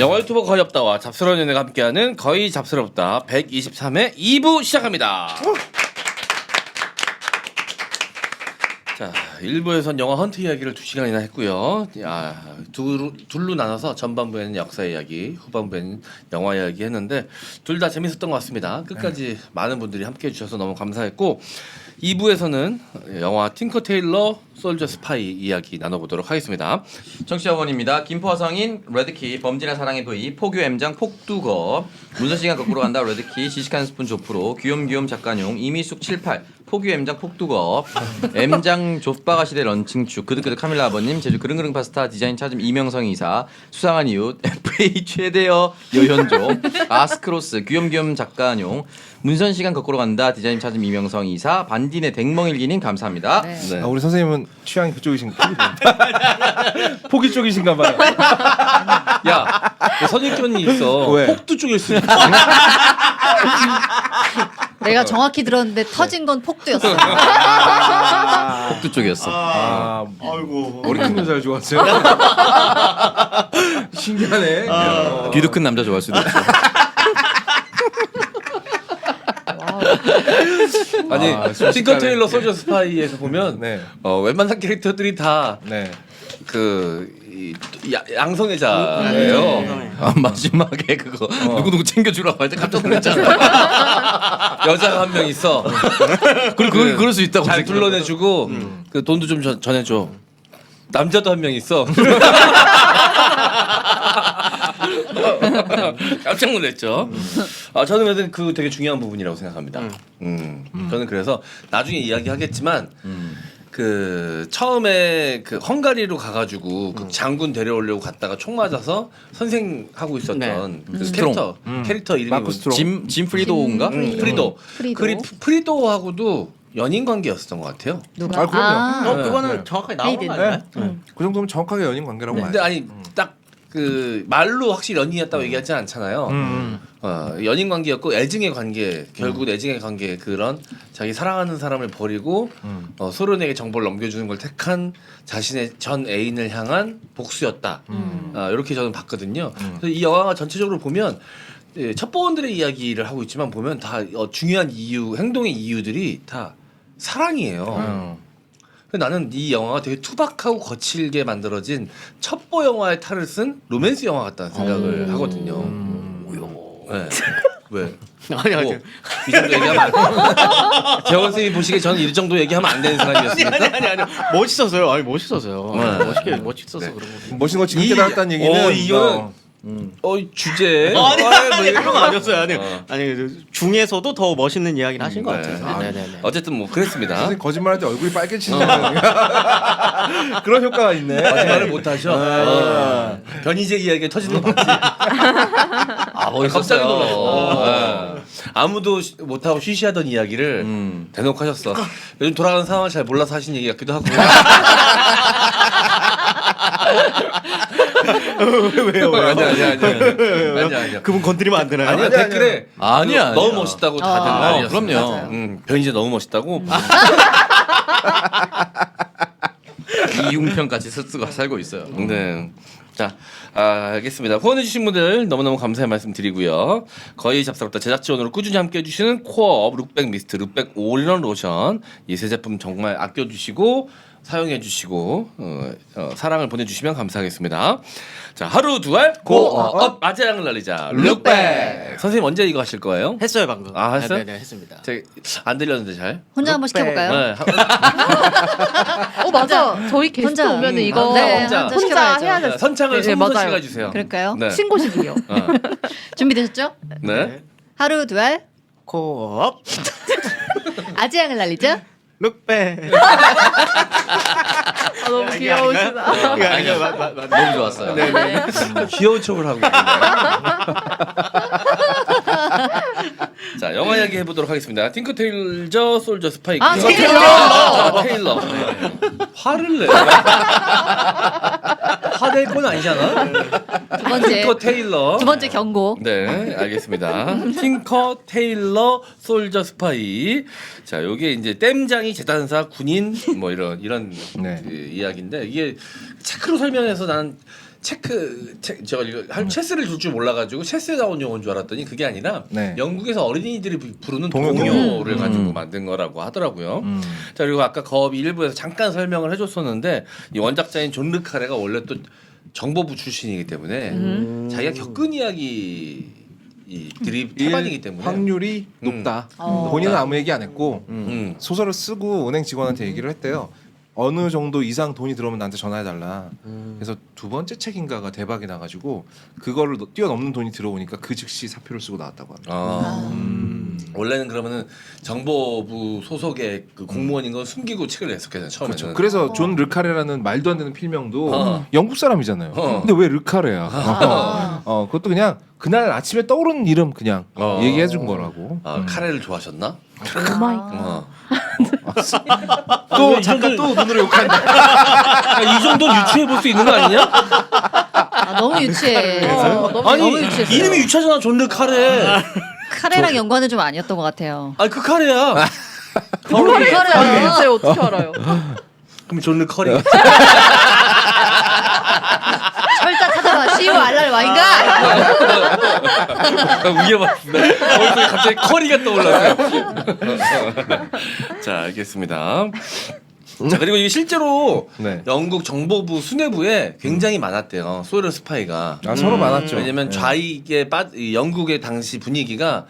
영화 유튜버 거의 없다와 잡스러운 연예가 함께하는 거의 잡스럽다 123회 2부 시작합니다. 자, 1부에선 영화 헌트 이야기를 2시간이나 했고요. 둘로 나눠서 전반부에는 역사 이야기, 후반부에는 영화 이야기 했는데 둘 다 재밌었던 것 같습니다. 끝까지 많은 분들이 함께해 주셔서 너무 감사했고 2부에서는 영화 틴커 테일러 솔저 스파이 이야기 나눠보도록 하겠습니다. 청취자원입니다. 김포화성인 레드키 범진의 사랑의 V 포규 M장 폭두거 문서시간 거꾸로 간다 레드키 지식한 스푼 조프로 귀염귀염 작가용 이미숙 78 포규 M장 폭두거 M장 족바가 시대 런칭축 그득그득 카밀라 아버님 제주 그릉그릉 파스타 디자인 차즘 이명성 이사 수상한 이웃 FA 최대여 여현조 아스크로스 귀염귀염 작가용 문선시간 거꾸로 간다 디자인 차즘 이명성 이사 반딘의 댕멍일기님 감사합니다. 네. 네. 우리 선생님은 취향이 그쪽이신가? 포기 쪽이신가 봐요. 야, 선입견이 있어. 왜? 폭두 쪽일 수 있어. 내가 정확히 들었는데 터진 건 폭두였어. 폭두 쪽이었어. 아이고. 머리큰 여자를 좋아하세요? 신기하네. 귀도 큰 남자 좋아할 수도 있어. 아니, 틴커 테일러 솔저 스파이에서 보면 네. 웬만한 캐릭터들이 다 네. 양성애자예요. 아, 마지막에 그거 누구 챙겨주라고 할 때 깜짝 놀랐잖아. 여자가 한 명 있어. 그럴 수 있다고. 잘 불러내주고 그 돈도 좀 전해줘. 남자도 한 명 있어. 깜짝 놀랐죠. 저는 그래도 그 되게 중요한 부분이라고 생각합니다. 저는 그래서 나중에 이야기하겠지만 그 처음에 그 헝가리로 가가지고 그 장군 데려오려고 갔다가 총 맞아서 선생하고 있었던 그 캐릭터 이름이 마크 스트롱. 짐 프리도인가? 프리도. 프리도하고도 연인 관계였었던 것 같아요. 누가? 아, 그럼요. 그거는 정확하게 나온 거 헤이든. 아닌가요? 그 정도면 정확하게 연인 관계라고 근데 봐요. 아니 딱 그 말로 확실히 연인이었다고 얘기하지 않잖아요. 연인 관계였고 애증의 관계, 결국 애증의 관계 그런 자기 사랑하는 사람을 버리고 소련에게 정보를 넘겨주는 걸 택한 자신의 전 애인을 향한 복수였다. 이렇게 저는 봤거든요. 그래서 이 영화가 전체적으로 보면 첩보원들의 이야기를 하고 있지만 보면 다 중요한 이유, 행동의 이유들이 다 사랑이에요. 나는 이 영화가 되게 투박하고 거칠게 만들어진 첩보 영화의 탈을 쓴 로맨스 영화 같다는 생각을 하거든요. 네. 왜? 아니 아니. 이 정도 얘기하면 재원 선생님이 보시기에 저는 이 정도 얘기하면 안 되는 사람이었습니까? 아니 멋있어서요. 아니 멋있어서요. 네. 멋있어서 네. 그런 거. 멋있는 거 지금 깨달았다는 얘기는 이거는 주제. 아니 그런 거 아니었어요. 아니 어. 아니 중에서도 더 멋있는 이야기를 하신 것 네. 같아서. 네네네. 어쨌든 뭐 그랬습니다. 선생님 거짓말할 때 얼굴이 빨개지는 그런 효과가 있네. 거짓말을 못 하셔. 변희재 이야기 터지는 거 봤지? 갑자기 놀랐어. 아무도 못 하고 쉬쉬하던 이야기를 대놓고 하셨어. 요즘 돌아가는 상황을 잘 몰라서 하신 얘기 같기도 하고. 왜요? 아니야. 그분 건드리면 안 되나요? 아니야 댓글에 아니야. 너무 멋있다고 다들 난리였어. 그럼요. 변희재 너무 멋있다고. 이융평까지 쓰고 살고 있어요. 네. 자, 알겠습니다. 후원해주신 분들 너무너무 감사의 말씀 드리고요. 거의 잡스럽다 제작 지원으로 꾸준히 함께해주시는 코어업 룩백 미스트 룩백 올인원 로션 이 세 제품 정말 아껴주시고 사용해주시고 사랑을 보내주시면 감사하겠습니다. 자, 하루 두알 코어업 아재양을 날리자 룩백. 선생님 언제 이거 하실 거예요? 했어요 방금. 아, 했어요? 네네 했습니다. 제가 안 들렸는데 잘. 혼자 한번 시켜볼까요? 네. 맞아. 저희 게스트 혼자. 오면은 이거 네, 혼자. 혼자 혼자 시켜봐야죠. 해야 돼. 선창을 네, 손으로 맞아요. 찍어주세요. 그럴까요? 네. 신고식이요. 준비되셨죠? 네. 하루 두알 코업 아지양을 날리죠? 룩백. 아, 너무 귀여우시다. 너무 좋았어요. 귀여운 척을 하고 있는데. 자, 영화 이야기 해보도록 하겠습니다. 틴커 테일러 솔저 스파이. 테일러. 네. 화를 내. 화낼 건 아니잖아. 두 번째 틴커 테일러. 두 번째 경고. 네, 알겠습니다. 틴커 테일러 솔저 스파이. 자, 요게 이제 댐장이 재단사 군인 뭐 이런 네. 그 이야기인데 이게 체크로 설명해서 나는 제가 이거 체스를 줄 줄 몰라가지고 체스에 나온 용어인 줄 알았더니 그게 아니라 네. 영국에서 어린이들이 부르는 동요. 동요를 가지고 만든 거라고 하더라고요. 자 그리고 아까 거업이 일부에서 잠깐 설명을 해줬었는데 이 원작자인 존 르카레가 원래 또 정보부 출신이기 때문에 자기가 겪은 이야기들이 태반이기 때문에 확률이 높다. 어. 본인은 아무 얘기 안 했고 음. 소설을 쓰고 은행 직원한테 얘기를 했대요. 어느 정도 이상 돈이 들어오면 나한테 전화해달라. 그래서 두 번째 책인가가 대박이 나가지고 그거를 뛰어넘는 돈이 들어오니까 그 즉시 사표를 쓰고 나왔다고 합니다. 원래는 그러면은 정보부 소속의 그 공무원인 건 숨기고 책을 냈었겠네요 처음에는. 그렇죠. 그래서 존 르카레라는 말도 안 되는 필명도 어. 영국 사람이잖아요. 근데 왜 르카레야? 그것도 그냥 그날 아침에 떠오르는 이름 그냥 얘기해 준 거라고. 카레를 좋아하셨나? 오마이. 또 잠깐 또 눈으로 욕한다. 이 정도는 유추해 볼 수 있는 거 아니냐? 아, 너무 유치해. 아니 너무 유치했어요. 이름이 유치하잖아 존 카레. 카레랑 연관은 좀 아니었던 것 같아요. 아니 그 카레야. 카레야. 글쎄 어떻게 알아요? 그럼 존 커리. 철자 찾아봐. CU 알랄 와인가? 우겨봤습니다. 머릿속에 갑자기 커리가 떠올랐어요. 자 알겠습니다. 자 그리고 이게 실제로 네. 영국 정보부 수뇌부에 굉장히 많았대요 소련 스파이가. 서로 많았죠. 왜냐면 좌익의 이 영국의 당시 분위기가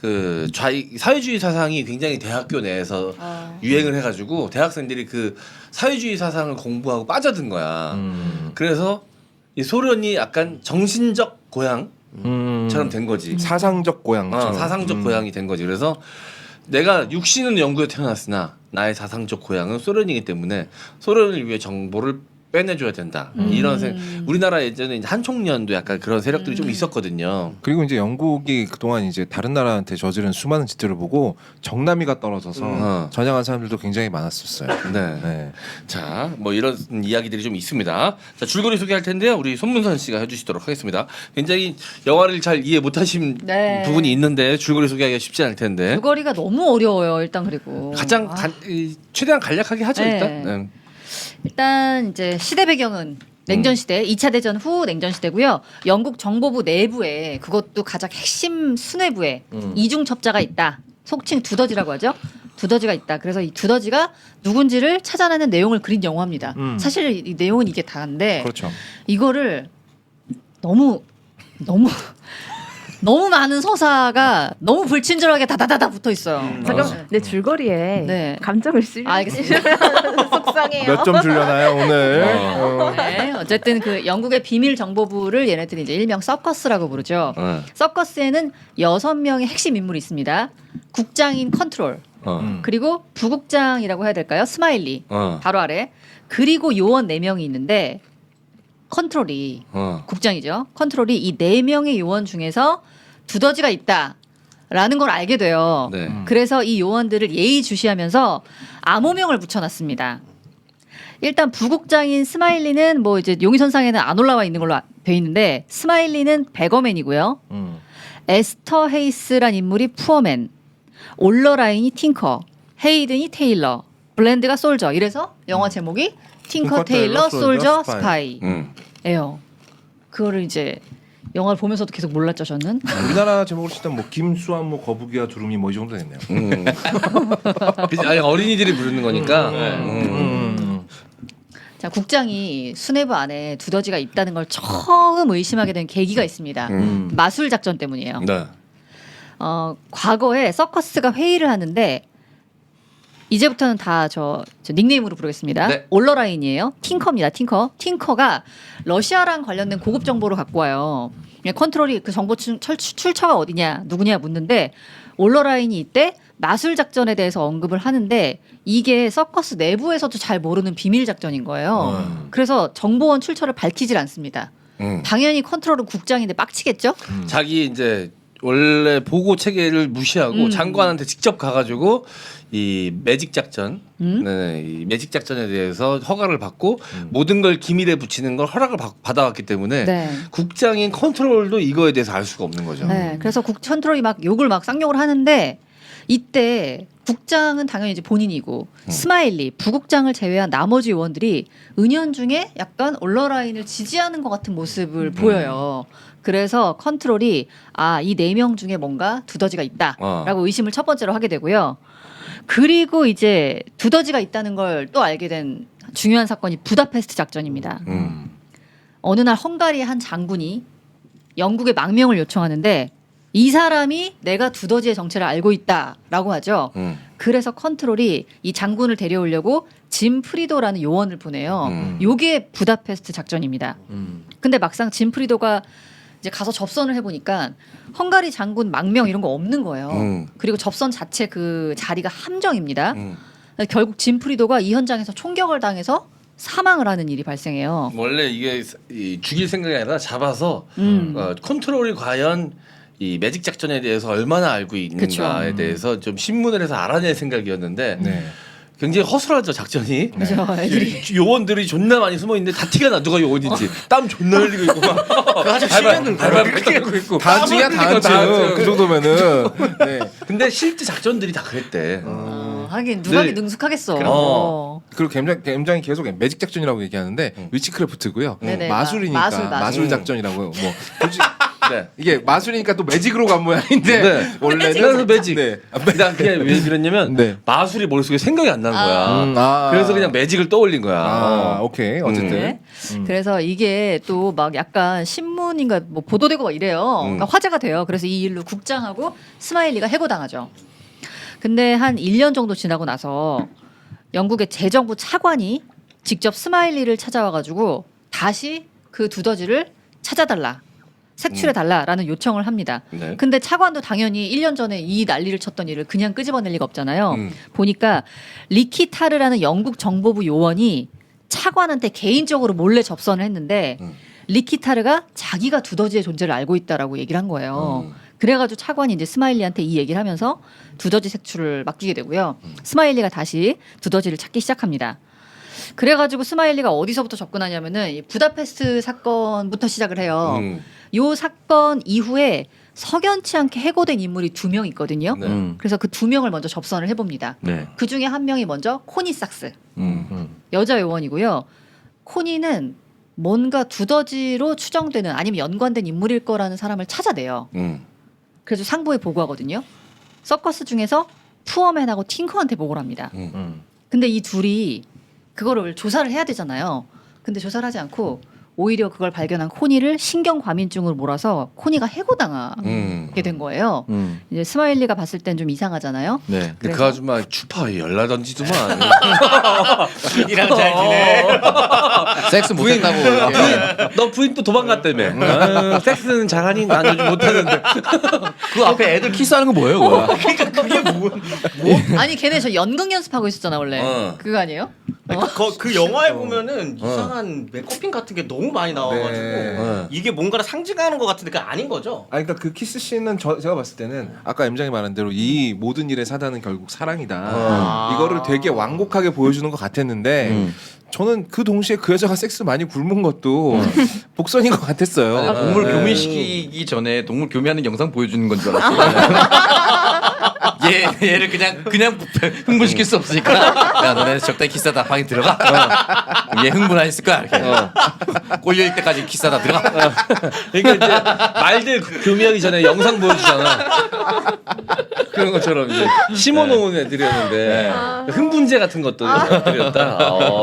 그 좌익 사회주의 사상이 굉장히 대학교 내에서 유행을 해가지고 대학생들이 그 사회주의 사상을 공부하고 빠져든 거야. 그래서 이 소련이 약간 정신적 고향처럼 된 거지. 사상적 고향처럼. 사상적 고향이 된 거지. 그래서 내가 육신은 영국에 태어났으나 나의 사상적 고향은 소련이기 때문에 소련을 위해 정보를 빼내줘야 된다. 이런 우리나라 예전에 이제 한총련도 약간 그런 세력들이 좀 있었거든요. 그리고 이제 영국이 그동안 이제 다른 나라한테 저지른 수많은 짓들을 보고 정남이가 떨어져서 전향한 사람들도 굉장히 많았었어요. 네. 네. 자, 뭐 이런 이야기들이 좀 있습니다. 자, 줄거리 소개할 텐데요. 우리 손문선 씨가 해주시도록 하겠습니다. 굉장히 영화를 잘 이해 못하신 네. 부분이 있는데 줄거리 소개하기가 쉽지 않을 텐데. 줄거리가 너무 어려워요. 일단 그리고 가장 최대한 간략하게 하죠 네. 일단. 네. 일단 이제 시대 배경은 냉전 시대, 2차 대전 후 냉전 시대고요. 영국 정보부 내부에 그것도 가장 핵심 수뇌부에 이중 첩자가 있다. 속칭 두더지라고 하죠. 두더지가 있다. 그래서 이 두더지가 누군지를 찾아내는 내용을 그린 영화입니다. 사실 이 내용은 이게 다인데 그렇죠. 이거를 너무 많은 서사가 너무 불친절하게 다다다다 붙어 있어요. 잠깐 내 줄거리에 네. 감정을 쓰면 알겠습니다. 속상해요. 몇 점 주려나요 오늘? 네, 어쨌든 그 영국의 비밀 정보부를 얘네들이 이제 일명 서커스라고 부르죠. 서커스에는 6명의 핵심 인물이 있습니다. 국장인 컨트롤, 그리고 부국장이라고 해야 될까요? 스마일리, 바로 아래. 그리고 요원 4명이 있는데 컨트롤이 국장이죠. 컨트롤이 이 4명의 요원 중에서 두더지가 있다라는 걸 알게 돼요. 네. 그래서 이 요원들을 예의주시하면서 암호명을 붙여놨습니다. 일단 부국장인 스마일리는 뭐 이제 용의선상에는 안 올라와 있는 걸로 돼 있는데 스마일리는 베거맨이고요. 에스터 헤이스란 인물이 푸어맨, 올러라인이 팅커, 헤이든이 테일러, 블랜드가 솔저. 이래서 영화 제목이 팅커 테일러 솔저 스파이예요. 그거를 이제 영화를 보면서도 계속 몰랐죠 저는. 우리나라 제목으로 치면 뭐 김수환, 뭐 거북이와 두루미 뭐 이 정도 됐네요. 그치? 아니 어린이들이 부르는 거니까. 자, 국장이 수뇌부 안에 두더지가 있다는 걸 처음 의심하게 된 계기가 있습니다. 마술 작전 때문이에요. 네. 과거에 서커스가 회의를 하는데 이제부터는 다 저 닉네임으로 부르겠습니다. 네. 올러라인이에요. 팅커입니다. 팅커가 러시아랑 관련된 고급 정보를 갖고 와요. 그냥 컨트롤이 그 정보 출처가 어디냐, 누구냐 묻는데 올러라인이 이때 마술 작전에 대해서 언급을 하는데 이게 서커스 내부에서도 잘 모르는 비밀 작전인 거예요. 그래서 정보원 출처를 밝히질 않습니다. 당연히 컨트롤은 국장인데 빡치겠죠? 자기 이제 원래 보고 체계를 무시하고 장관한테 직접 가가지고 이 매직 작전, 네, 이 매직 작전에 대해서 허가를 받고 모든 걸 기밀에 붙이는 걸 허락을 받아왔기 때문에 네. 국장인 컨트롤도 이거에 대해서 알 수가 없는 거죠. 네, 그래서 컨트롤이 막 욕을 막 쌍욕을 하는데 이때 국장은 당연히 이제 본인이고 스마일리, 부국장을 제외한 나머지 요원들이 은연중에 약간 올러라인을 지지하는 것 같은 모습을 보여요. 그래서 컨트롤이 이 4명 중에 뭔가 두더지가 있다라고 의심을 첫 번째로 하게 되고요. 그리고 이제 두더지가 있다는 걸 또 알게 된 중요한 사건이 부다페스트 작전입니다. 어느 날 헝가리의 한 장군이 영국의 망명을 요청하는데 이 사람이 내가 두더지의 정체를 알고 있다라고 하죠. 그래서 컨트롤이 이 장군을 데려오려고 짐 프리도라는 요원을 보내요. 요게 부다페스트 작전입니다. 근데 막상 짐 프리도가 이제 가서 접선을 해보니까 헝가리 장군 망명 이런 거 없는 거예요. 그리고 접선 자체 그 자리가 함정입니다. 결국 짐 프리도가 이 현장에서 총격을 당해서 사망을 하는 일이 발생해요. 원래 이게 죽일 생각이 아니라 잡아서 컨트롤이 과연 이 매직 작전에 대해서 얼마나 알고 있는가에 그쵸. 대해서 좀 신문을 해서 알아낼 생각이었는데 네. 굉장히 허술하죠 작전이. 그죠? 애들이 요원들이 존나 많이 숨어 있는데 다 티가 나 누가 요원인지 땀 존나 흘리고 있고 막 그 아저씨는 발발 끓고 있고 다한증이야 다한증. 그 정도면은. 네. 근데 실제 작전들이 다 그랬대. 하긴 누가 늘- 능숙하겠어. 어. 그리고 굉장히 계속 매직 작전이라고 얘기하는데 위치크래프트고요. 네네, 마술이니까 마술. 마술 작전이라고 뭐 굳이 네. 이게 마술이니까 또 매직으로 간 모양인데 네. 원래는 그래서 매직. 네. 난 그냥 왜 그랬냐면 네. 마술이 머릿속에 생각이 안 나는 거야. 아. 그래서 그냥 매직을 떠올린 거야. 오케이 어쨌든 네. 그래서 이게 또 막 약간 신문인가 뭐 보도되고 막 이래요. 그러니까 화제가 돼요. 그래서 이 일로 국장하고 스마일리가 해고당하죠. 근데 한 1년 정도 지나고 나서 영국의 재정부 차관이 직접 스마일리를 찾아와가지고 다시 그 두더지를 찾아달라. 색출해달라라는 요청을 합니다. 네. 근데 차관도 당연히 1년 전에 이 난리를 쳤던 일을 그냥 끄집어낼 리가 없잖아요. 보니까 리키타르라는 영국 정보부 요원이 차관한테 개인적으로 몰래 접선을 했는데 리키타르가 자기가 두더지의 존재를 알고 있다라고 얘기를 한 거예요. 그래가지고 차관이 이제 스마일리한테 이 얘기를 하면서 두더지 색출을 맡기게 되고요. 스마일리가 다시 두더지를 찾기 시작합니다. 그래가지고 스마일리가 어디서부터 접근하냐면은 이 부다페스트 사건부터 시작을 해요. 요 사건 이후에 석연치 않게 해고된 인물이 2명 있거든요. 네. 그래서 그 2명을 먼저 접선을 해봅니다. 네. 그 중에 한 명이 먼저 코니 삭스 여자 요원이고요. 코니는 뭔가 두더지로 추정되는 아니면 연관된 인물일 거라는 사람을 찾아내요. 그래서 상부에 보고하거든요. 서커스 중에서 푸어맨하고 팅커한테 보고를 합니다. 근데 이 둘이 그거를 조사를 해야 되잖아요. 근데 조사를 하지 않고 오히려 그걸 발견한 코니를 신경과민증으로 몰아서 코니가 해고당하게 된 거예요. 이제 스마일리가 봤을 땐 좀 이상하잖아요. 네. 근데 그래서- 그 아줌마 추파에 열나던지더만. 이랑 잘 지내. 섹스 못했다고. 이렇게. 너 부인 또 도망갔다며. 섹스는 잘하니 난 요즘 못하는데. 그 앞에 애들 키스하는 거 뭐예요? 그거? 아니 걔네 저 연극 연습하고 있었잖아 원래. 그거 아니에요? 그 영화에 보면은 이상한 메커핀 같은 게 너무 많이 나와가지고 네. 이게 뭔가를 상징하는 것 같은데 그게 아닌 거죠? 그러니까 그 키스 씬은 제가 봤을 때는 아까 M장이 말한 대로 이 모든 일의 사단은 결국 사랑이다. 이거를 되게 완곡하게 보여주는 것 같았는데 저는 그 동시에 그 여자가 섹스 많이 굶은 것도 복선인 것 같았어요. 동물 네. 교미시키기 전에 동물 교미하는 영상 보여주는 건 줄 알았어요. 얘를 그냥 흥분시킬 수 없으니까 야 너네 적당히 키스하다 방에 들어가. 얘 흥분했을 거야. 이렇게. 꼴릴 때까지 키스하다 들어가. 그러니까 이제 말들 교미하기 전에 영상 보여주잖아. 그런 것처럼 이제 심어놓은 애들이었는데 흥분제 같은 것도 애들이었다.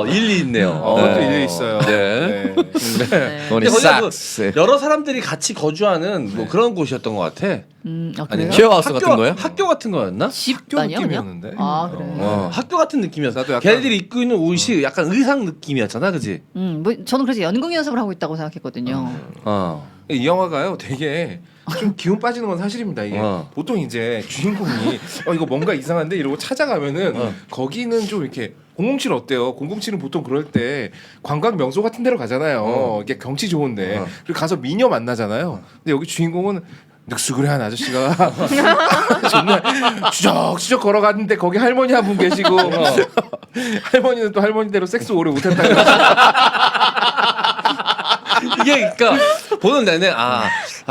일리 있네요. 그것도 일리 있어요. 네. 네. 너네 근데 거기가 그 싹스. 여러 사람들이 같이 거주하는 뭐 그런 곳이었던 것 같아. 그래요? 쉐어하우스 같은 거예요? 학교 같은 거였나? 집 학교 아니야 그냥? 느낌이었는데. 아 그래. 학교 같은 느낌이었어. 나도 약간- 걔네들이 입고 있는 옷이 약간 의상 느낌이었잖아, 그지? 뭐 저는 그래서 연극 연습을 하고 있다고 생각했거든요. 이 영화가요 되게 좀 기운 빠지는 건 사실입니다. 이게 보통 이제 주인공이 이거 뭔가 이상한데 이러고 찾아가면은 거기는 좀 이렇게 007 어때요? 007은 보통 그럴 때 관광 명소 같은 데로 가잖아요. 이게 경치 좋은데 그리고 가서 미녀 만나잖아요. 근데 여기 주인공은 늑수그레한 아저씨가 정말 추적추적 걸어갔는데 거기 할머니 한 분 계시고 할머니는 또 할머니대로 섹스 오래 못했다 그러죠. 이게 그러니까 보는 내내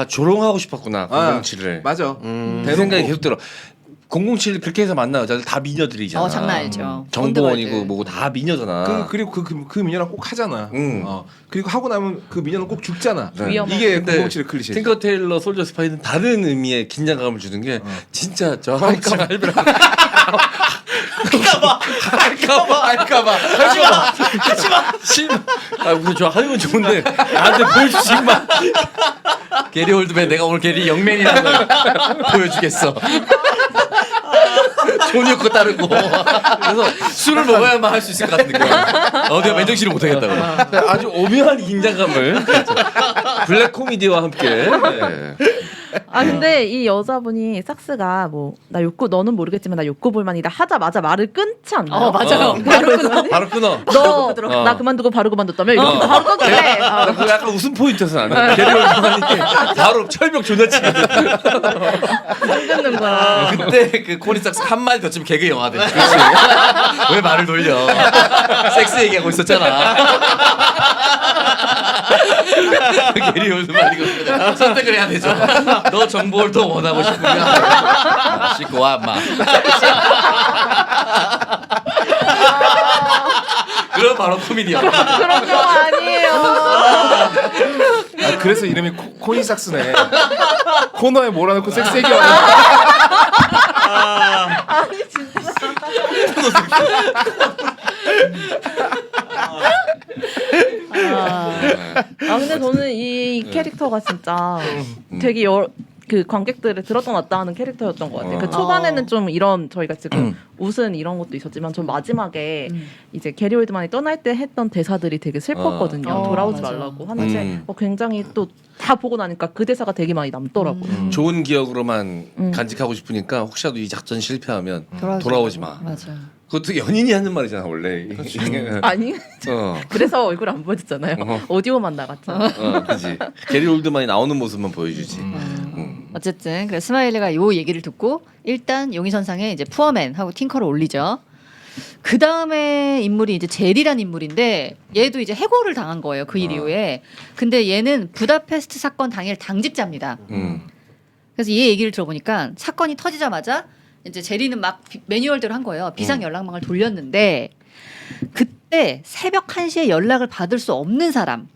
조롱하고 싶었구나. 007을. 맞아. 그 생각이 계속 들어. 007 그렇게 해서 만난 여자들 다 미녀들이잖아. 장난 아니죠. 정보원이고 언더걸들. 뭐고 다 미녀잖아. 그리고 그 미녀랑 꼭 하잖아. 응. 그리고 하고 나면 그 미녀는 꼭 죽잖아. 위험한. 이게 근데 007의 클리셰. 팅커 테일러 솔저 스파이는 다른 의미의 긴장감을 주는 게 진짜 저 할까봐 할까봐. 아 무슨 저 하는 건 좋은데 나한테 보여주지 마. 게리 올드맨 내가 오늘 게리 영맨이라는 걸 보여주겠어. 존이 없고 따르고. 그래서 술을 먹어야만 할 수 있을 것 같은 느낌. 내가 맨정신을 못하겠다고. 아주 오묘한 긴장감을 블랙 코미디와 함께. 네. 아 근데 이 여자분이 삭스가 뭐 나 욕구 너는 모르겠지만 나 욕구 볼만이다 하자마자 말을 끊지 않나요? 맞아요. 바로 끊어. 바로 끊어. 너 어. 나 그만두고 바로 그만뒀다며 이러면서 바로 끊길래 나 그거 약간 웃음 포인트였어 나는. 게리 올드만이 바로 철벽 조나치거든. 안 끊는 거야. 그때 그 코니삭스 한 마디 더 치면 개그 영화 돼. 왜 말을 돌려? 섹스 얘기하고 있었잖아. 게리 올드만 이거 선택을 해야 되죠. 너 정보를 더 원하고 싶으면 씻고 와, 마. 그럼 바로 코미디야. 그런 영화 아니에요. 그래서 이름이 코니삭스네. 코너에 몰아넣고 섹스 얘기하고. 아니 진짜. 근데 저는 이 캐릭터가 진짜 되게 그 관객들을 들었다 놨다 하는 캐릭터였던 것 같아요. 그 초반에는 좀 이런 저희가 지금 웃은 이런 것도 있었지만 전 마지막에 이제 게리 올드만이 떠날 때 했던 대사들이 되게 슬펐거든요. 돌아오지 맞아. 말라고 하는데 굉장히 또 다 보고 나니까 그 대사가 되게 많이 남더라고요. 좋은 기억으로만 간직하고 싶으니까 혹시라도 이 작전 실패하면 돌아오지 마. 맞아. 그것도 연인이 하는 말이잖아 원래. 아니 그래서 얼굴 안 보여줬잖아요. 오디오만 나갔잖아. 그지. 게리 올드만이 나오는 모습만 보여주지. 어쨌든 그래 스마일리가 요 얘기를 듣고 일단 용의선상에 이제 푸어맨하고 팅커를 올리죠. 그 다음에 인물이 이제 제리란 인물인데 얘도 이제 해고를 당한 거예요 그 일 이후에. 근데 얘는 부다페스트 사건 당일 당직자입니다. 그래서 얘 얘기를 들어보니까 사건이 터지자마자 이제 제리는 막 매뉴얼대로 한 거예요. 비상 연락망을 돌렸는데 그때 새벽 1시에 연락을 받을 수 없는 사람